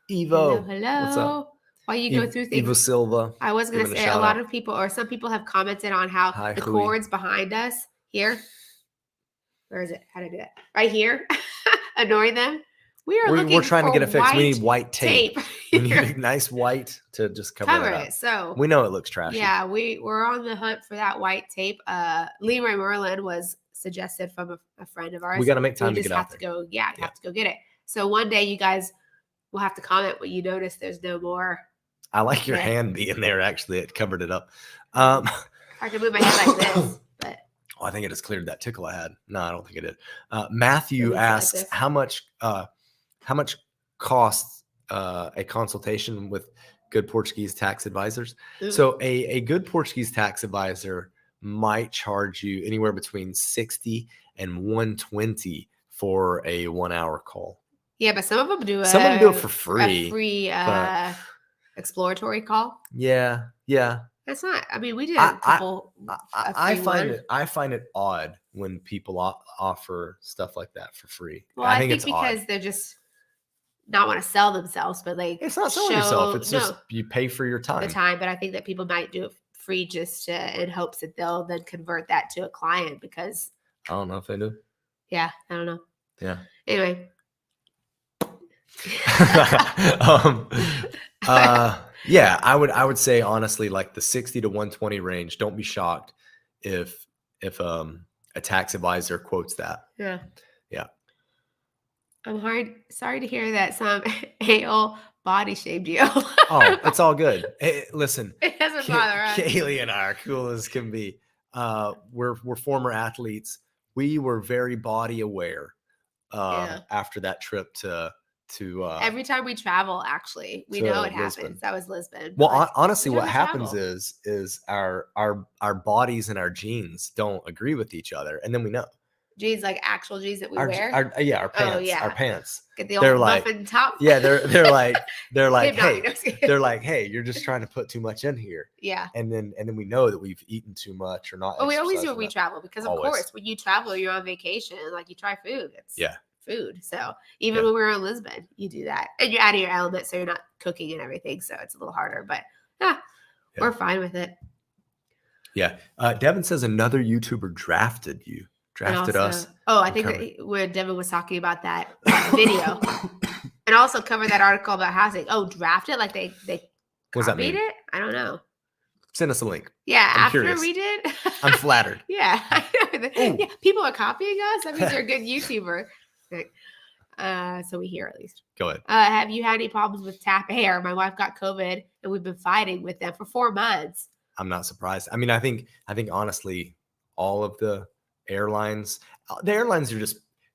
A: Evo.
B: Hello.
A: What's up?
B: While you go through things.
A: Evo Silva.
B: I was going to say a lot of people or some people have commented on how the cords behind us here. Where is it? How to do it? Right here. Annoying them.
A: We're trying to get it fixed. We need white tape. We need
B: here.
A: a nice white to just cover
B: Cover
A: it up.
B: it. So
A: We know it looks trashy.
B: yeah, we're on the hunt for that white tape. Leroy Merlin was suggested from a friend of ours.
A: We got to make time to
B: just
A: get
B: have
A: out
B: to
A: there.
B: go. Yeah, have to go get it. So one day you guys will have to comment when you notice there's no more.
A: I like your
B: Okay.
A: hand being there. Actually, it covered it up.
B: I can move my head like this, but
A: Oh, I think it just cleared that tickle I had. No, I don't think it did. Matthew
B: It looks like
A: asks
B: this.
A: how much costs a consultation with good Portuguese tax advisors.
B: Ooh.
A: So a good Portuguese tax advisor might charge you anywhere between 60 and 120 for a 1 hour call.
B: yeah, but some of them do
A: it for free.
B: A free
A: but
B: exploratory call.
A: yeah.
B: That's not. I mean, we did a couple.
A: I find it odd when people offer stuff like that for free.
B: Well,
A: I think it's
B: because
A: odd.
B: they're just not want to sell themselves, but like
A: It's not selling yourself. It's just you pay for your time.
B: The time, but I think that people might do it free just in hopes that they'll then convert that to a client because
A: I don't know if they do.
B: Yeah, I don't know.
A: Yeah.
B: Anyway.
A: Yeah, I would say honestly, like the 60 to 120 range. Don't be shocked if a tax advisor quotes that.
B: Yeah.
A: Yeah.
B: I'm sorry to hear that some AO body shamed you.
A: Oh, it's all good. Hey, listen,
B: it doesn't bother us.
A: Kalie and I are cool as can be. We're former athletes. We were very body aware after that trip to
B: every time we travel, actually, we know it happens. That was Lisbon.
A: Well, honestly, what happens is our bodies and our genes don't agree with each other, and then we know.
B: Jeans, like actual jeans that we wear.
A: Our pants.
B: Oh, yeah.
A: Our pants.
B: Get the old muffin top.
A: Yeah, they're like, hey, you're just trying to put too much in here.
B: Yeah.
A: And then we know that we've eaten too much or not.
B: Well, we always do when we travel because of course when you travel, you're on vacation, like you try food. It's food. So even when we were in Lisbon, you do that, and you're out of your element, so you're not cooking and everything. So it's a little harder, but we're fine with it.
A: Yeah. Devin says another YouTuber drafted us.
B: Oh, I think that when Devin was talking about that video, and also covered that article about housing. Oh, drafted like they
A: what does that mean?
B: It? I don't know.
A: Send us a link.
B: Yeah,
A: I'm
B: after
A: curious.
B: we did.
A: I'm flattered.
B: Yeah, yeah. People are copying us. That means you're a good YouTuber. So we hear at least.
A: Go ahead.
B: Have you had any problems with TAP Air? My wife got COVID, and we've been fighting with them for 4 months.
A: I'm not surprised. I mean, I think honestly, all of the airlines are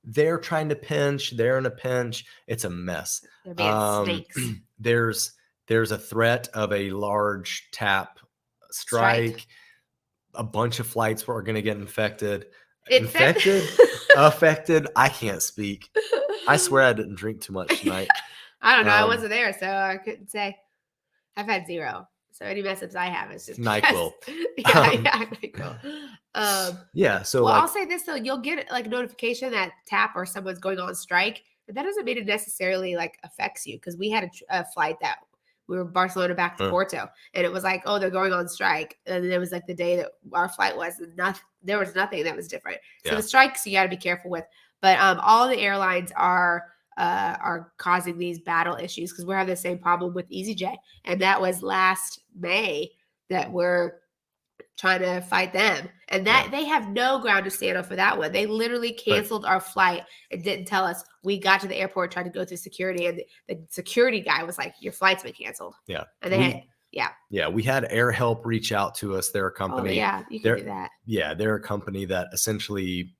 A: they're trying to pinch. They're in a pinch. It's a mess.
B: They're being snakes.
A: There's a threat of a large TAP strike. A bunch of flights are going to get infected. Affected. I can't speak. I swear I didn't drink too much tonight.
B: I don't know. I wasn't there, so I couldn't say. I've had 0. So any mess ups I have is just
A: NyQuil.
B: NyQuil.
A: So
B: I'll say this though, you'll get like a notification that TAP or someone's going on strike, but that doesn't mean it necessarily like affects you because we had a flight that we were Barcelona back to Porto, and it was like, oh, they're going on strike, and then it was like the day that our flight was, and there was nothing that was different. So the strikes you got to be careful with, but all the airlines are causing these battle issues because we're having the same problem with EasyJet, and that was last May that we're trying to fight them, and that they have no ground to stand on for that one. They literally canceled our flight and didn't tell us. We got to the airport, tried to go through security, and the security guy was like, your flight's been canceled.
A: Yeah.
B: And
A: we had Air Help reach out to us. They're a company.
B: Oh, yeah, you can do that.
A: Yeah, they're a company that essentially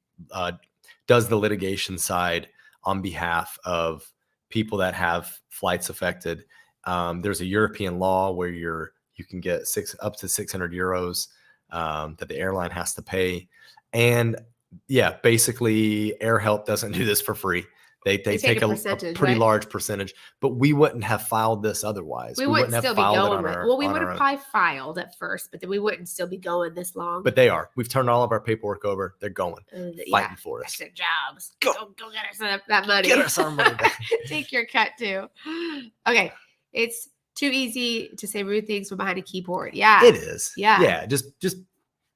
A: does the litigation side on behalf of people that have flights affected. There's a European law where you can get up to 600 euros that the airline has to pay. And basically Air Help doesn't do this for free. They take a pretty large percentage, but we wouldn't have filed this otherwise.
B: We wouldn't still be going. We would have probably filed at first, but then we wouldn't still be going this long.
A: But they are. We've turned all of our paperwork over. They're going, fighting for us.
B: That's their jobs. Go get us that money.
A: Get us our money back.
B: Take your cut too. Okay, it's too easy to say rude things from behind a keyboard. Yeah,
A: it is.
B: Yeah.
A: Just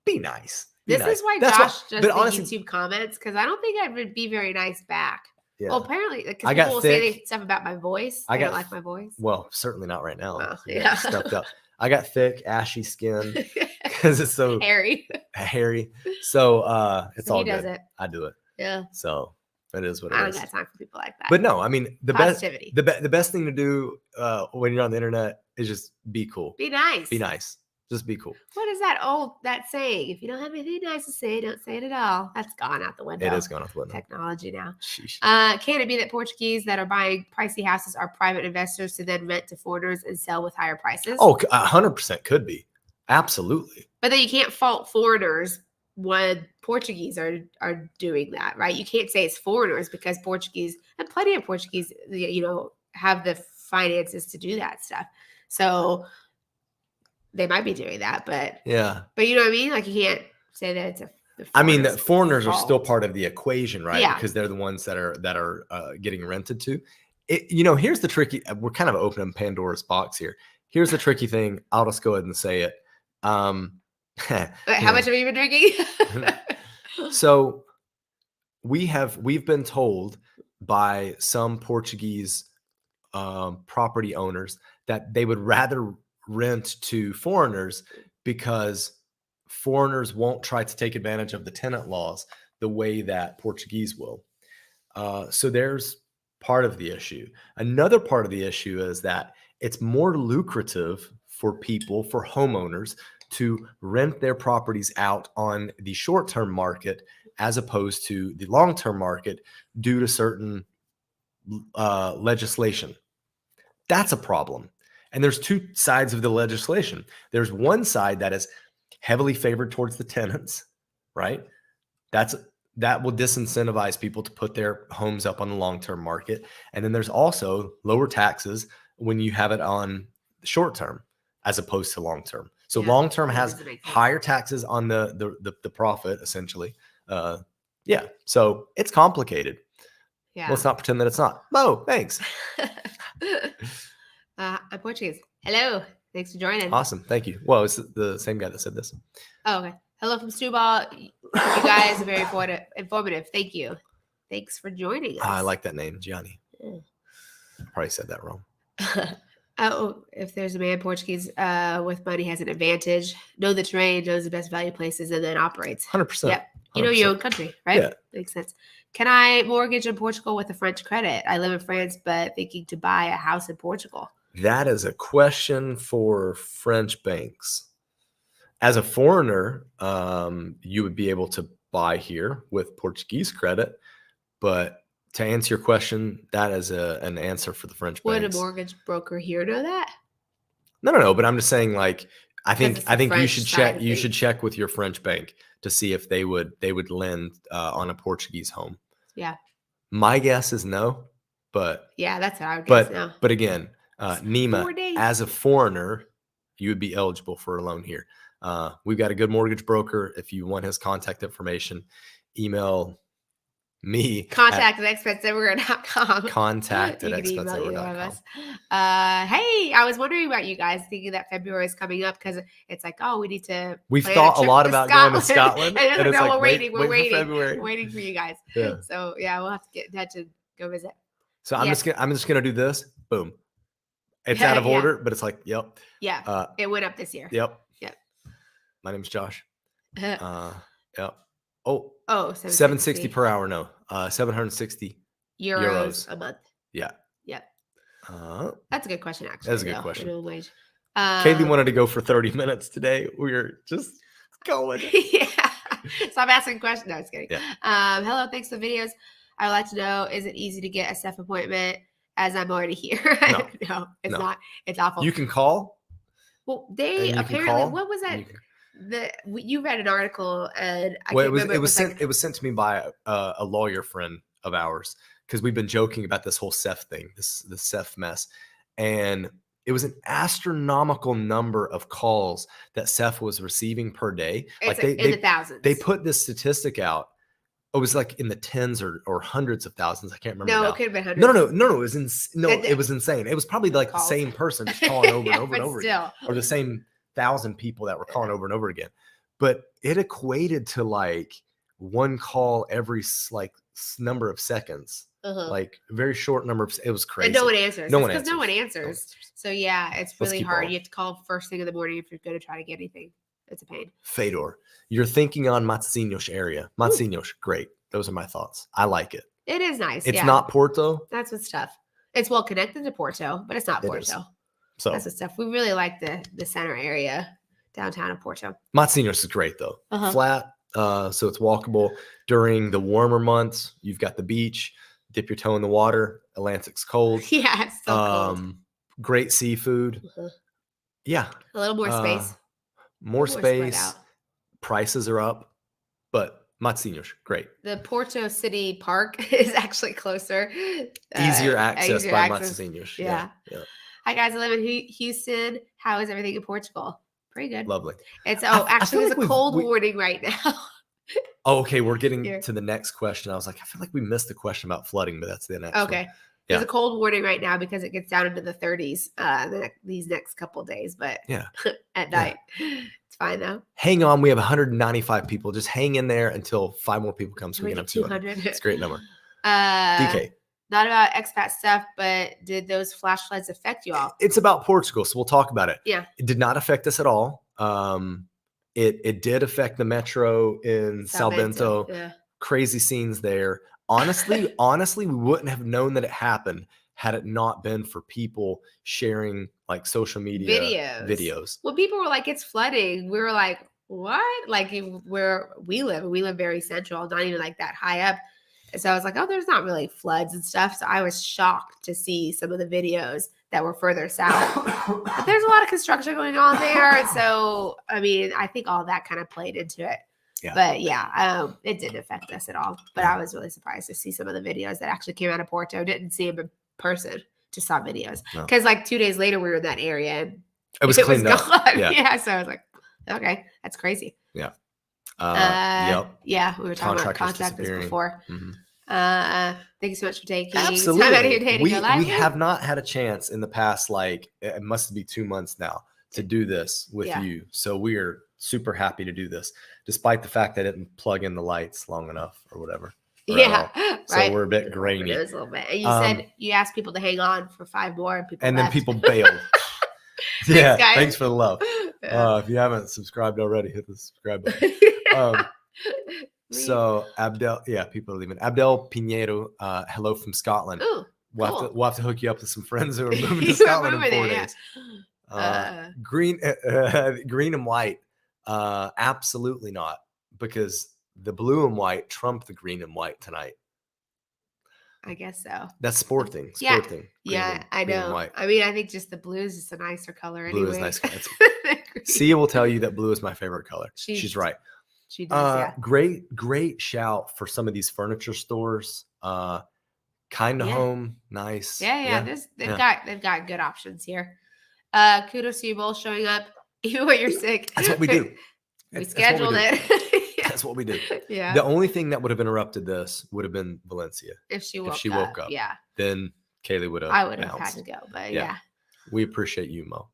A: be nice.
B: This
A: nice.
B: is why
A: That's
B: Josh does
A: but
B: the
A: honestly,
B: YouTube comments, because I don't think I would be very nice back.
A: yeah.
B: Well, apparently,
A: I
B: because
A: got
B: people will
A: thick.
B: say stuff about my voice.
A: I
B: They don't
A: got
B: like my voice.
A: Well, certainly not right now.
B: Well,
A: You're
B: yeah.
A: stuffed up. I got thick, ashy skin because it's so
B: Hairy.
A: hairy. So it's
B: So
A: all
B: he does
A: good.
B: it.
A: I do it.
B: Yeah.
A: So it is what
B: I
A: it
B: don't
A: is.
B: got time for people like that.
A: But no, I mean the
B: Positivity.
A: the best thing to do when you're on the internet is just be cool.
B: Be nice.
A: Be nice. Just be cool.
B: What is that saying? If you don't have anything nice to say, don't say it at all. That's gone out the window.
A: It is gone out the window.
B: Technology now.
A: Sheesh.
B: Can it be that Portuguese that are buying pricey houses are private investors to then rent to foreigners and sell with higher prices?
A: Oh, 100% could be. Absolutely.
B: But then you can't fault foreigners when Portuguese are doing that, right? You can't say it's foreigners, because Portuguese, and plenty of Portuguese, have the finances to do that stuff. So they might be doing that, but
A: yeah.
B: But you know what I mean? Like, you can't say that it's
A: I mean, the foreigners are still part of the equation, right?
B: Yeah.
A: Because they're the ones that are getting rented to. Here's the tricky. We're kind of opening Pandora's box here. Here's the tricky thing. I'll just go ahead and say it.
B: How much have you been drinking?
A: So we've been told by some Portuguese property owners that they would rather rent to foreigners because foreigners won't try to take advantage of the tenant laws the way that Portuguese will. So there's part of the issue. Another part of the issue is that it's more lucrative for homeowners to rent their properties out on the short-term market as opposed to the long-term market due to certain legislation. That's a problem. And there's two sides of the legislation. There's one side that is heavily favored towards the tenants, right? That will disincentivize people to put their homes up on the long-term market. And then there's also lower taxes when you have it on the short term as opposed to long-term. So long-term has higher taxes on the profit, essentially. So it's complicated. Yeah. Let's not pretend that it's not. Mo, thanks.
B: I'm Portuguese. Hello. Thanks for joining.
A: Awesome. Thank you. Well, it's the same guy that said this.
B: Oh, okay. Hello from Stewball. You guys are very informative. Thank you. Thanks for joining us.
A: I like that name, Gianni. Probably said that wrong.
B: If there's a man Portuguese with money has an advantage, know the terrain, knows the best value places, and then operates.
A: 100%.
B: Yep. You know your own country, right?
A: Yeah.
B: Makes sense. Can I mortgage in Portugal with a French credit? I live in France, but thinking to buy a house in Portugal.
A: That is a question for French banks. As a foreigner, you would be able to buy here with Portuguese credit. But to answer your question, that is an answer for the French banks.
B: Would a mortgage broker here know that?
A: No. But I'm just saying, like, I think
B: French
A: you should check. You should check with your French bank to see if they would lend on a Portuguese home.
B: Yeah.
A: My guess is no, but
B: yeah, that's what I would guess. No.
A: But again, Nima, as a foreigner, you would be eligible for a loan here. We've got a good mortgage broker. If you want his contact information, email me.
B: Contact at ExpatsEverywhere.com.
A: Contact at ExpatsEverywhere.com.
B: Hey, I was wondering about you guys, thinking that February is coming up because it's like, oh, we need to.
A: We've thought a lot about going to Scotland.
B: And it's like, we're waiting.
A: We're
B: waiting for you guys. Yeah. So yeah, we'll have to get in touch and go visit.
A: So I'm just gonna do this. Boom. It's out of order, but it's like, yep.
B: Yeah. It went up this year.
A: Yep. My name's Josh. Yep. Oh, 760 per hour. No, 760
B: euros a month.
A: Yeah.
B: Yep. That's a good question, actually.
A: That's a good question.
B: Minimum wage.
A: Kalie wanted to go for 30 minutes today. We were just going.
B: Yeah. So I'm asking questions. No, I was kidding.
A: Yeah.
B: Hello. Thanks for the videos. I would like to know, is it easy to get a SEF appointment as I'm already here? No, it's not. It's awful.
A: You can call.
B: Well, they apparently, what was that? You read an article and I can't remember.
A: It was sent to me by a lawyer friend of ours because we've been joking about this whole SEF thing, this SEF mess, and it was an astronomical number of calls that SEF was receiving per day.
B: It's like in the thousands.
A: They put this statistic out. It was like in the tens or hundreds of thousands. I can't remember.
B: No,
A: now.
B: it could have been hundreds.
A: No. It was it was insane. It was probably like the same person just calling over and over and over again, or the same 1,000 people that were calling over and over again. but it equated to like one call every number of seconds. Like very short number of, it was crazy.
B: And no one answers.
A: No
B: It's
A: one
B: because
A: answers.
B: no one answers. So yeah, it's really hard.
A: on.
B: You have to call first thing in the morning if you're going to try to get anything. It's a pain.
A: Fedor, you're thinking on Matosinhos area. Matosinhos, great. Those are my thoughts. I like it.
B: It is nice.
A: It's not Porto.
B: That's what's tough. It's well connected to Porto, but it's not
A: It
B: Porto.
A: is. So
B: that's what's tough. We really like the center area downtown of Porto.
A: Matosinhos is great though. Flat, so it's walkable. During the warmer months, you've got the beach. Dip your toe in the water. Atlantic's cold.
B: Yeah, it's so cold.
A: Great seafood. Yeah.
B: A little more space.
A: More space. Prices are up, but Matosinhos, great.
B: The Porto City Park is actually closer.
A: Easier access by Matosinhos.
B: Yeah. Hi guys, I live in Houston. How is everything in Portugal? Pretty good.
A: Lovely.
B: It's actually there's a cold warning right now.
A: Oh, okay. We're getting to the next question. I was like, I feel like we missed the question about flooding, but that's the next one.
B: Okay. There's a cold warning right now because it gets down into the 30s these next couple of days, but at night. It's fine though.
A: Hang on. We have 195 people. Just hang in there until 5 more people come so we can have 200. It's a great number. DK.
B: Not about expat stuff, but did those flash floods affect you all?
A: It's about Portugal, so we'll talk about it.
B: Yeah.
A: It did not affect us at all. It did affect the metro in São Bento.
B: Yeah.
A: Crazy scenes there. Honestly, we wouldn't have known that it happened had it not been for people sharing like social media videos.
B: When people were like, it's flooding, we were like, what? Like where we live very central, not even like that high up. And so I was like, oh, there's not really floods and stuff. So I was shocked to see some of the videos that were further south. But there's a lot of construction going on there. And so, I mean, I think all that kind of played into it.
A: Yeah.
B: But yeah, it didn't affect us at all. But I was really surprised to see some of the videos that actually came out of Porto. Didn't see them in person, just saw videos. Because like 2 days later, we were in that area and
A: it was cleaned up.
B: Yeah. So I was like, okay, that's crazy.
A: Yeah.
B: Yeah, we were talking about contractors before. Thank you so much for taking time out of your day to go live.
A: We have not had a chance in the past, like it must be 2 months now, to do this with you. So we are super happy to do this, despite the fact that I didn't plug in the lights long enough or whatever.
B: Right.
A: So we're a bit grainy.
B: It was a little bit. And you said you asked people to hang on for 5 more, and
A: then people bailed. Thanks for the love. If you haven't subscribed already, hit the subscribe button. So Abdel, people are leaving. Abdel Pinheiro, hello from Scotland.
B: Ooh,
A: we'll have to hook you up with some friends who are moving to Scotland in 4 days. Green and white, absolutely not, because the blue and white trump the green and white tonight.
B: I guess so.
A: That's sporting.
B: Yeah, I know. I mean, I think just the blue is just a nicer color.
A: Blue is nice. Sia will tell you that blue is my favorite color. She's right.
B: She does.
A: Great shout for some of these furniture stores. Kind of home, nice.
B: Yeah. They've got good options here. Kudos to you both showing up even when you're sick.
A: That's what we do.
B: We scheduled it.
A: That's what we do.
B: Yeah.
A: The only thing that would have interrupted this would have been Valencia.
B: If she woke up. Yeah.
A: Then Kalie would have.
B: I would have had to go, but yeah.
A: We appreciate you, Mo.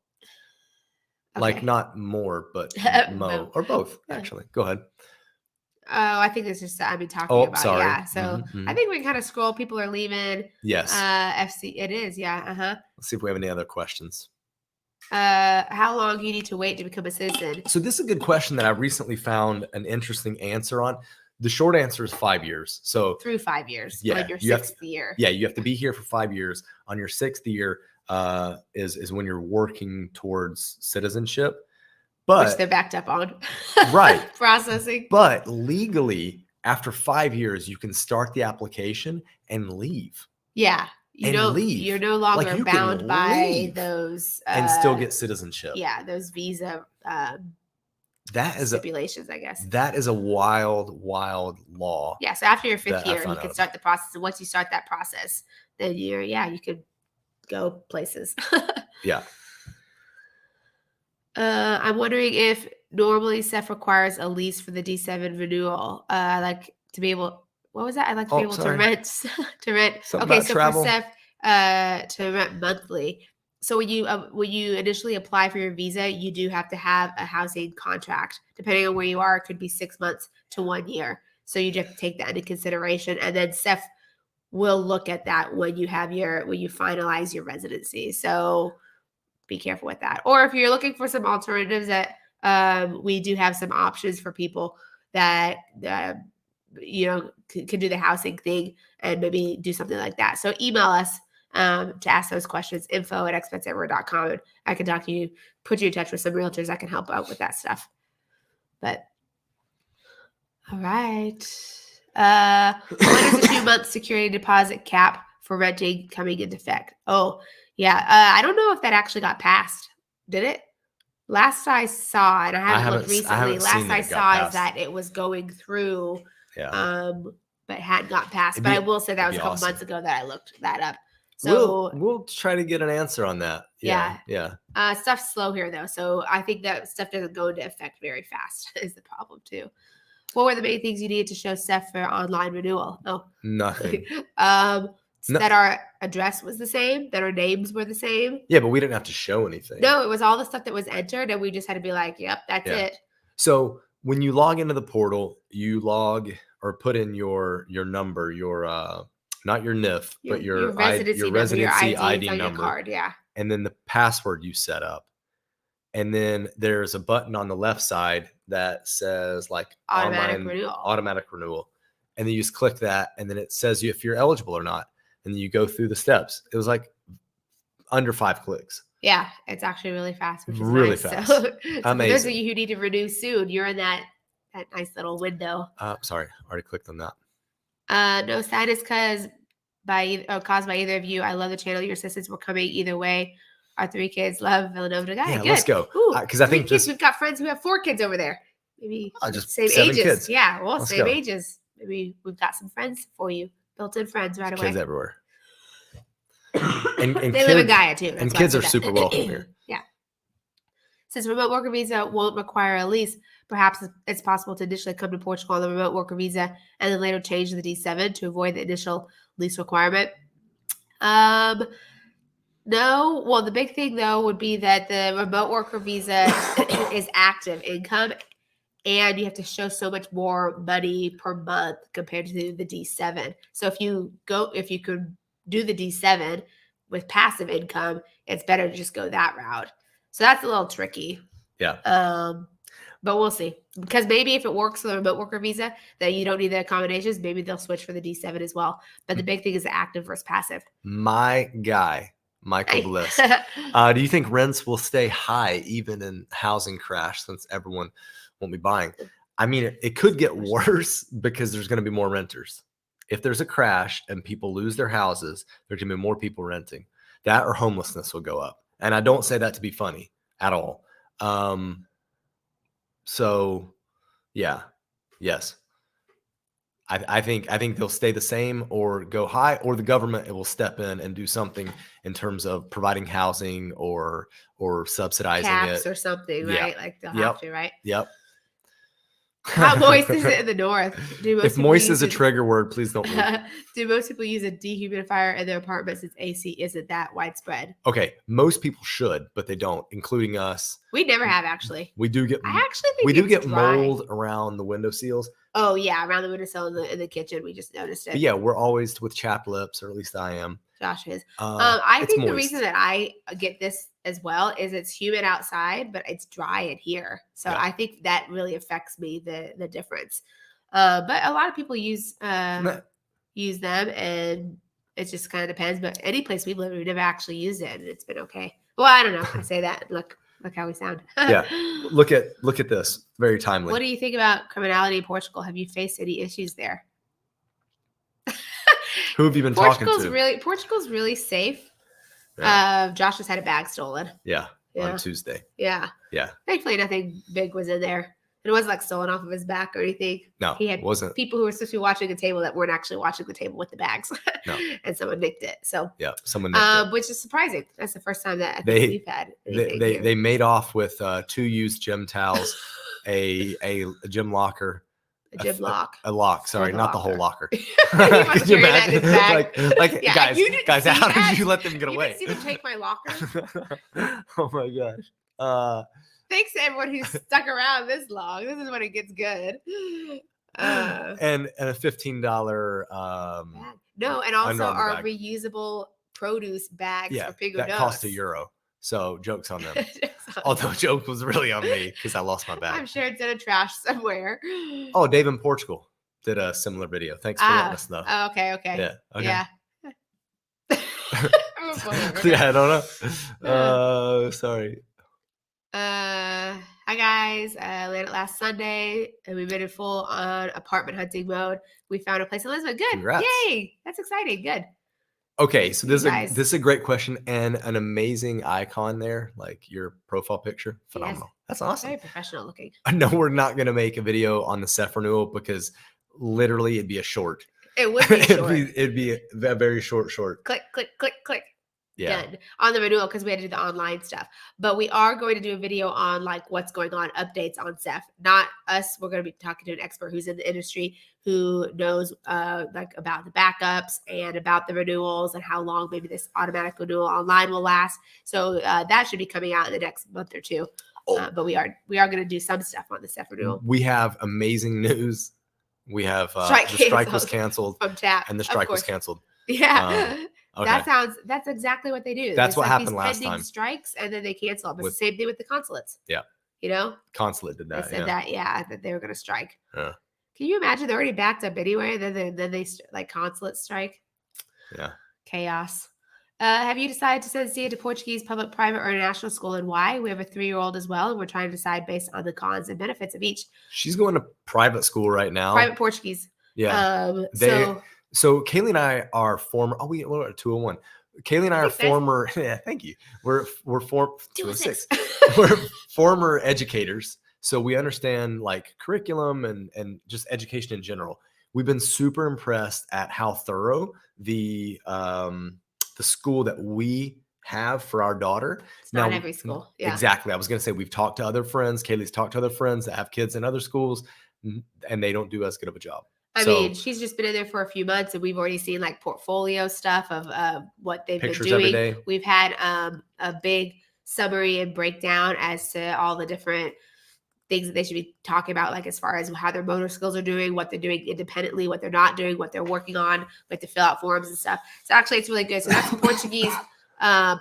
B: Okay.
A: Like not more, but Mo or both. Actually, go ahead.
B: Oh, I think this is talking about.
A: Sorry.
B: Yeah. So I think we can kind of scroll. People are leaving.
A: Yes.
B: FC. It is. Yeah.
A: Let's see if we have any other questions.
B: How long do you need to wait to become a citizen?
A: So this is a good question that I recently found an interesting answer on. The short answer is 5 years. So
B: through 5 years.
A: Yeah.
B: Like your 6th year.
A: Yeah. You have to be here for 5 years. On your 6th year is when you're working towards citizenship. But
B: which they're backed up on.
A: Right.
B: Processing.
A: But legally, after 5 years, you can start the application and leave.
B: Yeah. You're no longer bound by those
A: and still get citizenship.
B: Yeah, those visa
A: that is
B: stipulations, I guess.
A: That is a wild law.
B: Yeah. So after your 5th year, you can start the process. And once you start that process, then you could go places.
A: Yeah.
B: I'm wondering if normally Seth requires a lease for the D7 renewal. I like to be able. What was that? I'd like to be able to rent.
A: Something
B: okay,
A: about
B: so
A: travel.
B: for Seth, to rent monthly. So when you initially apply for your visa, you do have to have a housing contract. Depending on where you are, it could be 6 months to 1 year. So you just have to take that into consideration. And then Steph will look at that when you finalize your residency. So be careful with that. Or if you're looking for some alternatives, that we do have some options for people that can do the housing thing and maybe do something like that. So email us to ask those questions, info@expatsEverywhere.com. And I can talk to you, put you in touch with some realtors that can help out with that stuff. But all right. When is the 2-month security deposit cap for renting coming into effect? Oh, yeah. I don't know if that actually got passed. Did it? Last I saw, and I haven't looked recently, last I saw is that it was going through, but hadn't got passed. But I will say that was a couple months ago that I looked that up. So
A: we'll try to get an answer on that. Yeah.
B: Stuff's slow here though, so I think that stuff doesn't go into effect very fast is the problem too. What were the main things you needed to show Steph for online renewal? Oh,
A: nothing.
B: That our address was the same, that our names were the same.
A: Yeah, but we didn't have to show anything.
B: No, it was all the stuff that was entered, and we just had to be like, "Yep, that's it."
A: So when you log into the portal, you log or put in your number, your not your NIF, but your residency ID number,
B: your card,
A: and then the password you set up, and then there's a button on the left side that says like
B: automatic
A: renewal, and then you just click that, and then it says you if you're eligible or not, and then you go through the steps. It was like under 5 clicks.
B: Yeah, it's actually really fast, which is
A: really
B: nice.
A: fast.
B: So
A: amazing.
B: For those of you who need to renew soon, you're in that nice little window.
A: Sorry, already clicked on that.
B: No sadness caused by either of you. I love the channel. Your assistants were coming either way. Our 3 kids love Villanova.
A: Yeah,
B: good.
A: Let's go. Because I think
B: we've got friends who have 4 kids over there. Maybe
A: just
B: same
A: 7
B: ages.
A: Kids.
B: Yeah, well,
A: Let's
B: same
A: go.
B: ages. Maybe we've got some friends for you. Built-in friends right away.
A: Kids everywhere. and
B: they
A: kids,
B: live in Gaia too.
A: And kids are super welcome here.
B: Yeah. Since remote worker visa won't require a lease, perhaps it's possible to initially come to Portugal on the remote worker visa and then later change to the D7 to avoid the initial lease requirement. No. Well, the big thing though would be that the remote worker visa is active income, and you have to show so much more money per month compared to the D7. So if you could do the D7 with passive income, it's better to just go that route. So that's a little tricky.
A: Yeah.
B: But we'll see. Because maybe if it works for the remote worker visa, that you don't need the accommodations, maybe they'll switch for the D7 as well. But the big thing is the active versus passive.
A: My guy, Michael Bliss. Do you think rents will stay high even in housing crash since everyone won't be buying? I mean, it could get worse because there's going to be more renters. If there's a crash and people lose their houses, there's going to be more people renting. That or homelessness will go up. And I don't say that to be funny at all. So yeah, yes. I think they'll stay the same or go high, or the government will step in and do something in terms of providing housing or subsidizing
B: caps
A: it
B: or something, right? Like they'll have to, right?
A: Yep.
B: How moist is it in the north?
A: If moist is a trigger word, please don't move.
B: Do most people use a dehumidifier in their apartments since AC isn't that widespread?
A: Okay, most people should, but they don't, including us.
B: We never have, actually.
A: We do get.
B: I actually think
A: we do get
B: dry.
A: mold around the window seals.
B: Oh yeah, around the windowsill in the kitchen. We just noticed it.
A: But yeah, we're always with chapped lips, or at least I am.
B: Josh is. I think
A: moist.
B: The reason that I get this as well is it's humid outside, but it's dry in here. So I think that really affects me, the difference. But a lot of people use them, and it just kind of depends. But any place we've lived, we've never actually used it, and it's been okay. Well, I don't know. I say that. Look how we sound.
A: Yeah. Look at this. Very timely.
B: What do you think about criminality in Portugal? Have you faced any issues there?
A: Who have you been talking to?
B: Portugal's really safe. Yeah. Josh just had a bag stolen.
A: Yeah. On Tuesday.
B: Yeah.
A: Yeah.
B: Thankfully, nothing big was in there. It wasn't like stolen off of his back or anything.
A: No,
B: he had
A: wasn't.
B: People who were supposed to be watching a table that weren't actually watching the table with the bags. No. And someone nicked it. So
A: yeah, someone nicked it.
B: Which is surprising. That's the first time that I think we've had.
A: They made off with 2 used gym towels, a gym locker,
B: A gym lock.
A: A lock. Sorry,
B: Or
A: not the whole locker.
B: He must
A: Could you
B: carry that in his
A: imagine?
B: bag.
A: Like
B: Yeah,
A: guys,
B: you didn't
A: guys,
B: see
A: how
B: that?
A: did you let them get
B: You
A: away?
B: didn't see them take my locker?
A: Oh my gosh.
B: Thanks to everyone who's stuck around this long. This is when it gets good.
A: And a $15
B: no, and
A: Under
B: also
A: Armour
B: our
A: bag.
B: reusable produce bags for Pingo
A: that
B: Nuts.
A: cost €1. So jokes on them. Although joke was really on me because I lost my bag.
B: I'm sure it's in a trash somewhere.
A: Oh, Dave in Portugal did a similar video. Thanks for letting us know.
B: Oh, okay.
A: Yeah. Okay.
B: Yeah.
A: Yeah, I don't know. Sorry.
B: Hi guys. Landed last Sunday and we've been in full on apartment hunting mode. We found a place in Lisbon. Good.
A: Congrats.
B: Yay. That's exciting. Good.
A: Okay, so this
B: guys.
A: is a great question and an amazing icon there, like your profile picture. Phenomenal.
B: Yes.
A: That's awesome.
B: Very professional looking.
A: I know we're not going to make a video on the Ceph renewal because literally it'd be a short.
B: It would be short.
A: it'd be a very short.
B: Click, click, click, click.
A: Yeah.
B: Done on the renewal because we had to do the online stuff. But we are going to do a video on like what's going on, updates on Ceph. Not us. We're going to be talking to an expert who's in the industry who knows like about the backups and about the renewals and how long maybe this automatic renewal online will last. So that should be coming out in the next month or two. But we are going to do some stuff on the Ceph renewal.
A: We have amazing news. We have the strike was canceled
B: from TAP,
A: and the strike was canceled.
B: Yeah.
A: Okay.
B: That's exactly what they do.
A: That's
B: There's
A: what
B: like
A: happened
B: these
A: last
B: pending
A: time.
B: strikes and then they cancel them. It's the same thing with the consulates.
A: Yeah.
B: You know?
A: Consulate did that.
B: They said that they were going to strike.
A: Yeah.
B: Can you imagine they're already backed up anyway? And then they like consulate strike.
A: Yeah.
B: Chaos. Have you decided to send Sia to Portuguese public, private, or international school and why? We have a 3-year-old as well, and we're trying to decide based on the cons and benefits of each.
A: She's going to private school right now.
B: Private Portuguese.
A: Yeah. So Kalie and I are former. Oh, we're at 201. Kalie and I are former. Yeah, thank you. We're 206. We're former educators, so we understand like curriculum and just education in general. We've been super impressed at how thorough the school that we have for our daughter.
B: It's not every school. Yeah.
A: Exactly. I was going to say we've talked to other friends. Kalie's talked to other friends that have kids in other schools, and they don't do as good of a job.
B: I mean, she's just been in there for a few months, and we've already seen like portfolio stuff of what they've been doing.
A: Every day.
B: We've had a big summary and breakdown as to all the different things that they should be talking about, like as far as how their motor skills are doing, what they're doing independently, what they're not doing, what they're working on. We have to fill out forms and stuff. So actually, it's really good. So that's Portuguese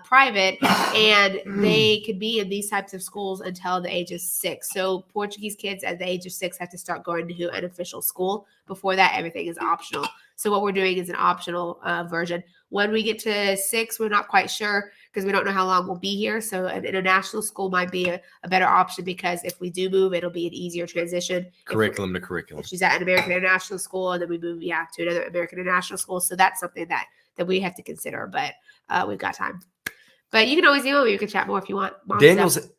B: private, and they could be in these types of schools until the age of 6. So Portuguese kids at the age of 6 have to start going to an official school. Before that, everything is optional. So what we're doing is an optional version. When we get to 6, we're not quite sure because we don't know how long we'll be here. So an international school might be a better option because if we do move, it'll be an easier transition.
A: Curriculum to curriculum.
B: If she's at an American international school and then we move, to another American international school. So that's something that we have to consider, but we've got time. But you can always email me. You can chat more if you want.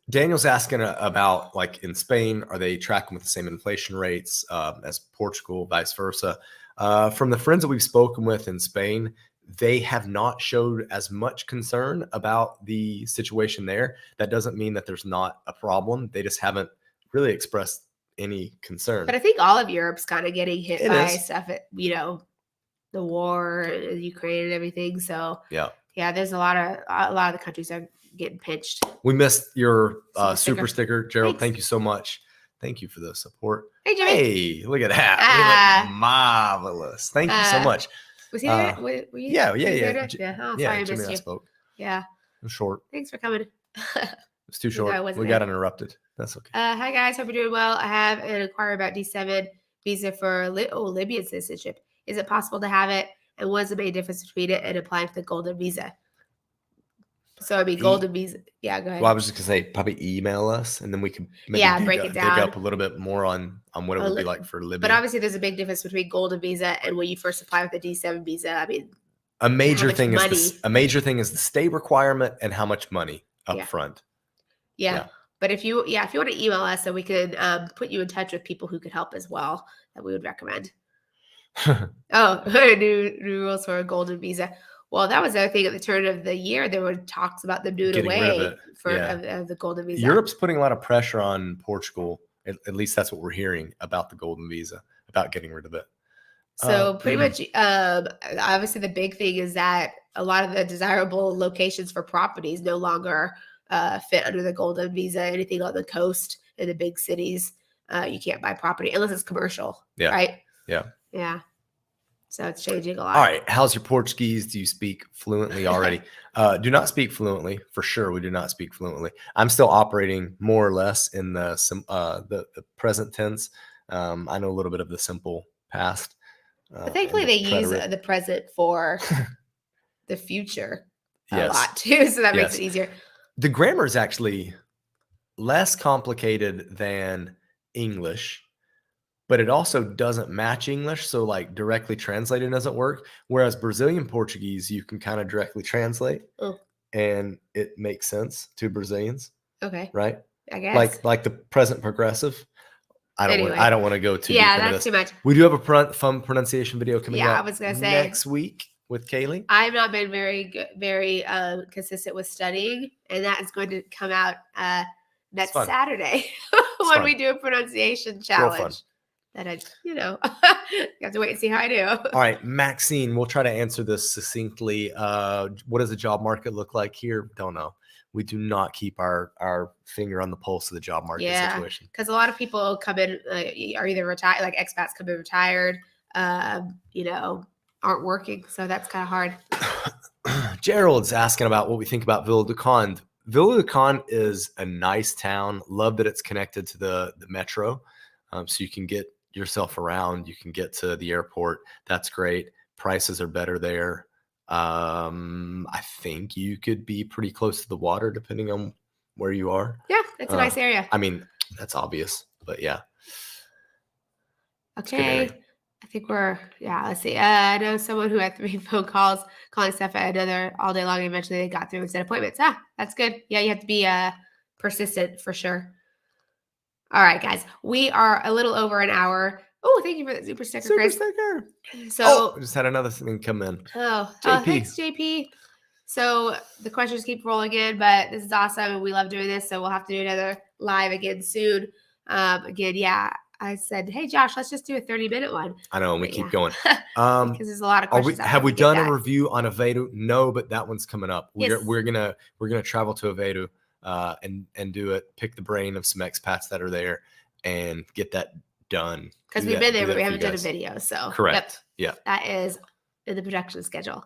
A: Daniel's asking about like in Spain, are they tracking with the same inflation rates as Portugal, vice versa? From the friends that we've spoken with in Spain, they have not showed as much concern about the situation there. That doesn't mean that there's not a problem. They just haven't really expressed any concern.
B: But I think all of Europe's kind of getting hit by stuff at, the war in Ukraine and everything. So yeah, there's a lot of the countries are getting pinched.
A: We missed your super sticker, Gerald. Thanks. Thank you so much. Thank you for the support.
B: Hey, Jimmy.
A: Hey, look at that. We look marvelous. Thank you so much.
B: Was he there? Were you?
A: Yeah.
B: Oh, sorry, I
A: Jimmy
B: missed you.
A: Spoke.
B: Yeah.
A: It was short.
B: Thanks for coming.
A: It's too short. We got interrupted. That's okay.
B: Hi guys, hope you're doing well. I have an inquiry about D7 visa for Libyan citizenship. Is it possible to have it? And what's the main difference between it and applying for the golden visa? So golden visa. Yeah, go ahead.
A: Well, I was just gonna say probably email us and then we can
B: break it down.
A: Dig up a little bit more on what it would be like for Libya.
B: But obviously there's a big difference between golden visa and when you first apply with the D7 visa. I mean,
A: a major thing is the state requirement and how much money up front.
B: Yeah. But if you want to email us, then we could put you in touch with people who could help as well that we would recommend. New rules for a golden visa. Well, that was the other thing at the turn of the year. There were talks about them doing away of the golden visa.
A: Europe's putting a lot of pressure on Portugal. At least that's what we're hearing about the golden visa. about getting rid of it.
B: So pretty much, obviously the big thing is that a lot of the desirable locations for properties no longer fit under the golden visa. Anything on the coast in the big cities, you can't buy property unless it's commercial,
A: Yeah.
B: right?
A: Yeah.
B: Yeah. So it's changing a lot.
A: All right. How's your Portuguese? Do you speak fluently already? Do not speak fluently. For sure, we do not speak fluently. I'm still operating more or less in the present tense. I know a little bit of the simple past.
B: But thankfully,
A: and
B: they
A: the
B: use
A: preterite.
B: the present for the future a
A: Yes.
B: lot too, so that makes
A: Yes.
B: it easier.
A: The grammar is actually less complicated than English, but it also doesn't match English. So like directly translating doesn't work. Whereas Brazilian Portuguese, you can kind of directly translate
B: Oh,
A: and it makes sense to Brazilians,
B: okay,
A: right?
B: I guess.
A: Like the present progressive. I don't
B: Anyway,
A: want to go too
B: yeah,
A: deep into
B: that's
A: this.
B: too much.
A: We do have a fun pronunciation video coming
B: Yeah, I
A: up
B: was gonna say.
A: next week with Kalie.
B: I've not been very good, very consistent with studying, and that is going to come out next
A: fun.
B: Saturday when
A: fun.
B: we do a pronunciation
A: Real fun.
B: challenge. That I, you have to wait and see how I do.
A: All right, Maxine, we'll try to answer this succinctly. What does the job market look like here? Don't know. We do not keep our finger on the pulse of the job market situation.
B: Because a lot of people come in are either retired, like expats come in retired, aren't working, so that's kind of hard.
A: Gerald's asking about what we think about Vila do Conde. Vila do Conde is a nice town. Love that it's connected to the metro, so you can get yourself around. You can get to the airport. That's great. Prices are better there. I think you could be pretty close to the water depending on where you are.
B: Yeah, it's a nice area.
A: I mean, that's obvious, but yeah.
B: Okay. I think let's see. I know someone who had 3 phone calls calling stuff at another all day long. And eventually they got through and set appointments. That's good. Yeah, you have to be persistent for sure. All right, guys. We are a little over an hour. Oh, thank you for the super sticker, Chris. So
A: I just had another thing come in.
B: Thanks, JP. So the questions keep rolling in, but this is awesome and we love doing this. So we'll have to do another live again soon. I said, hey, Josh, let's just do a 30-minute one.
A: I know, and we keep going.
B: Because there's a lot of questions.
A: Have we done a review on Aveiro? No, but that one's coming up.
B: Yes.
A: We're gonna travel to Aveiro and do it. Pick the brain of some expats that are there and get that done.
B: Because we've been there, but we haven't done a video. So
A: correct. Yep.
B: Yeah, that is in the production schedule.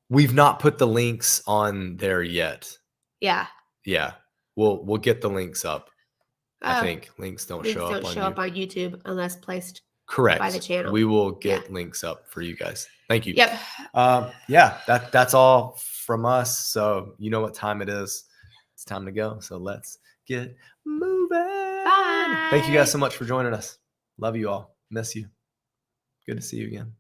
A: We've not put the links on there yet.
B: Yeah.
A: Yeah. We'll get the links up. I think links don't show up on
B: YouTube unless placed
A: correct
B: by the channel.
A: We will get links up for you guys. Thank you.
B: Yep.
A: That's all from us. So you know what time it is. It's time to go. So let's get moving.
B: Bye.
A: Thank you guys so much for joining us. Love you all. Miss you. Good to see you again.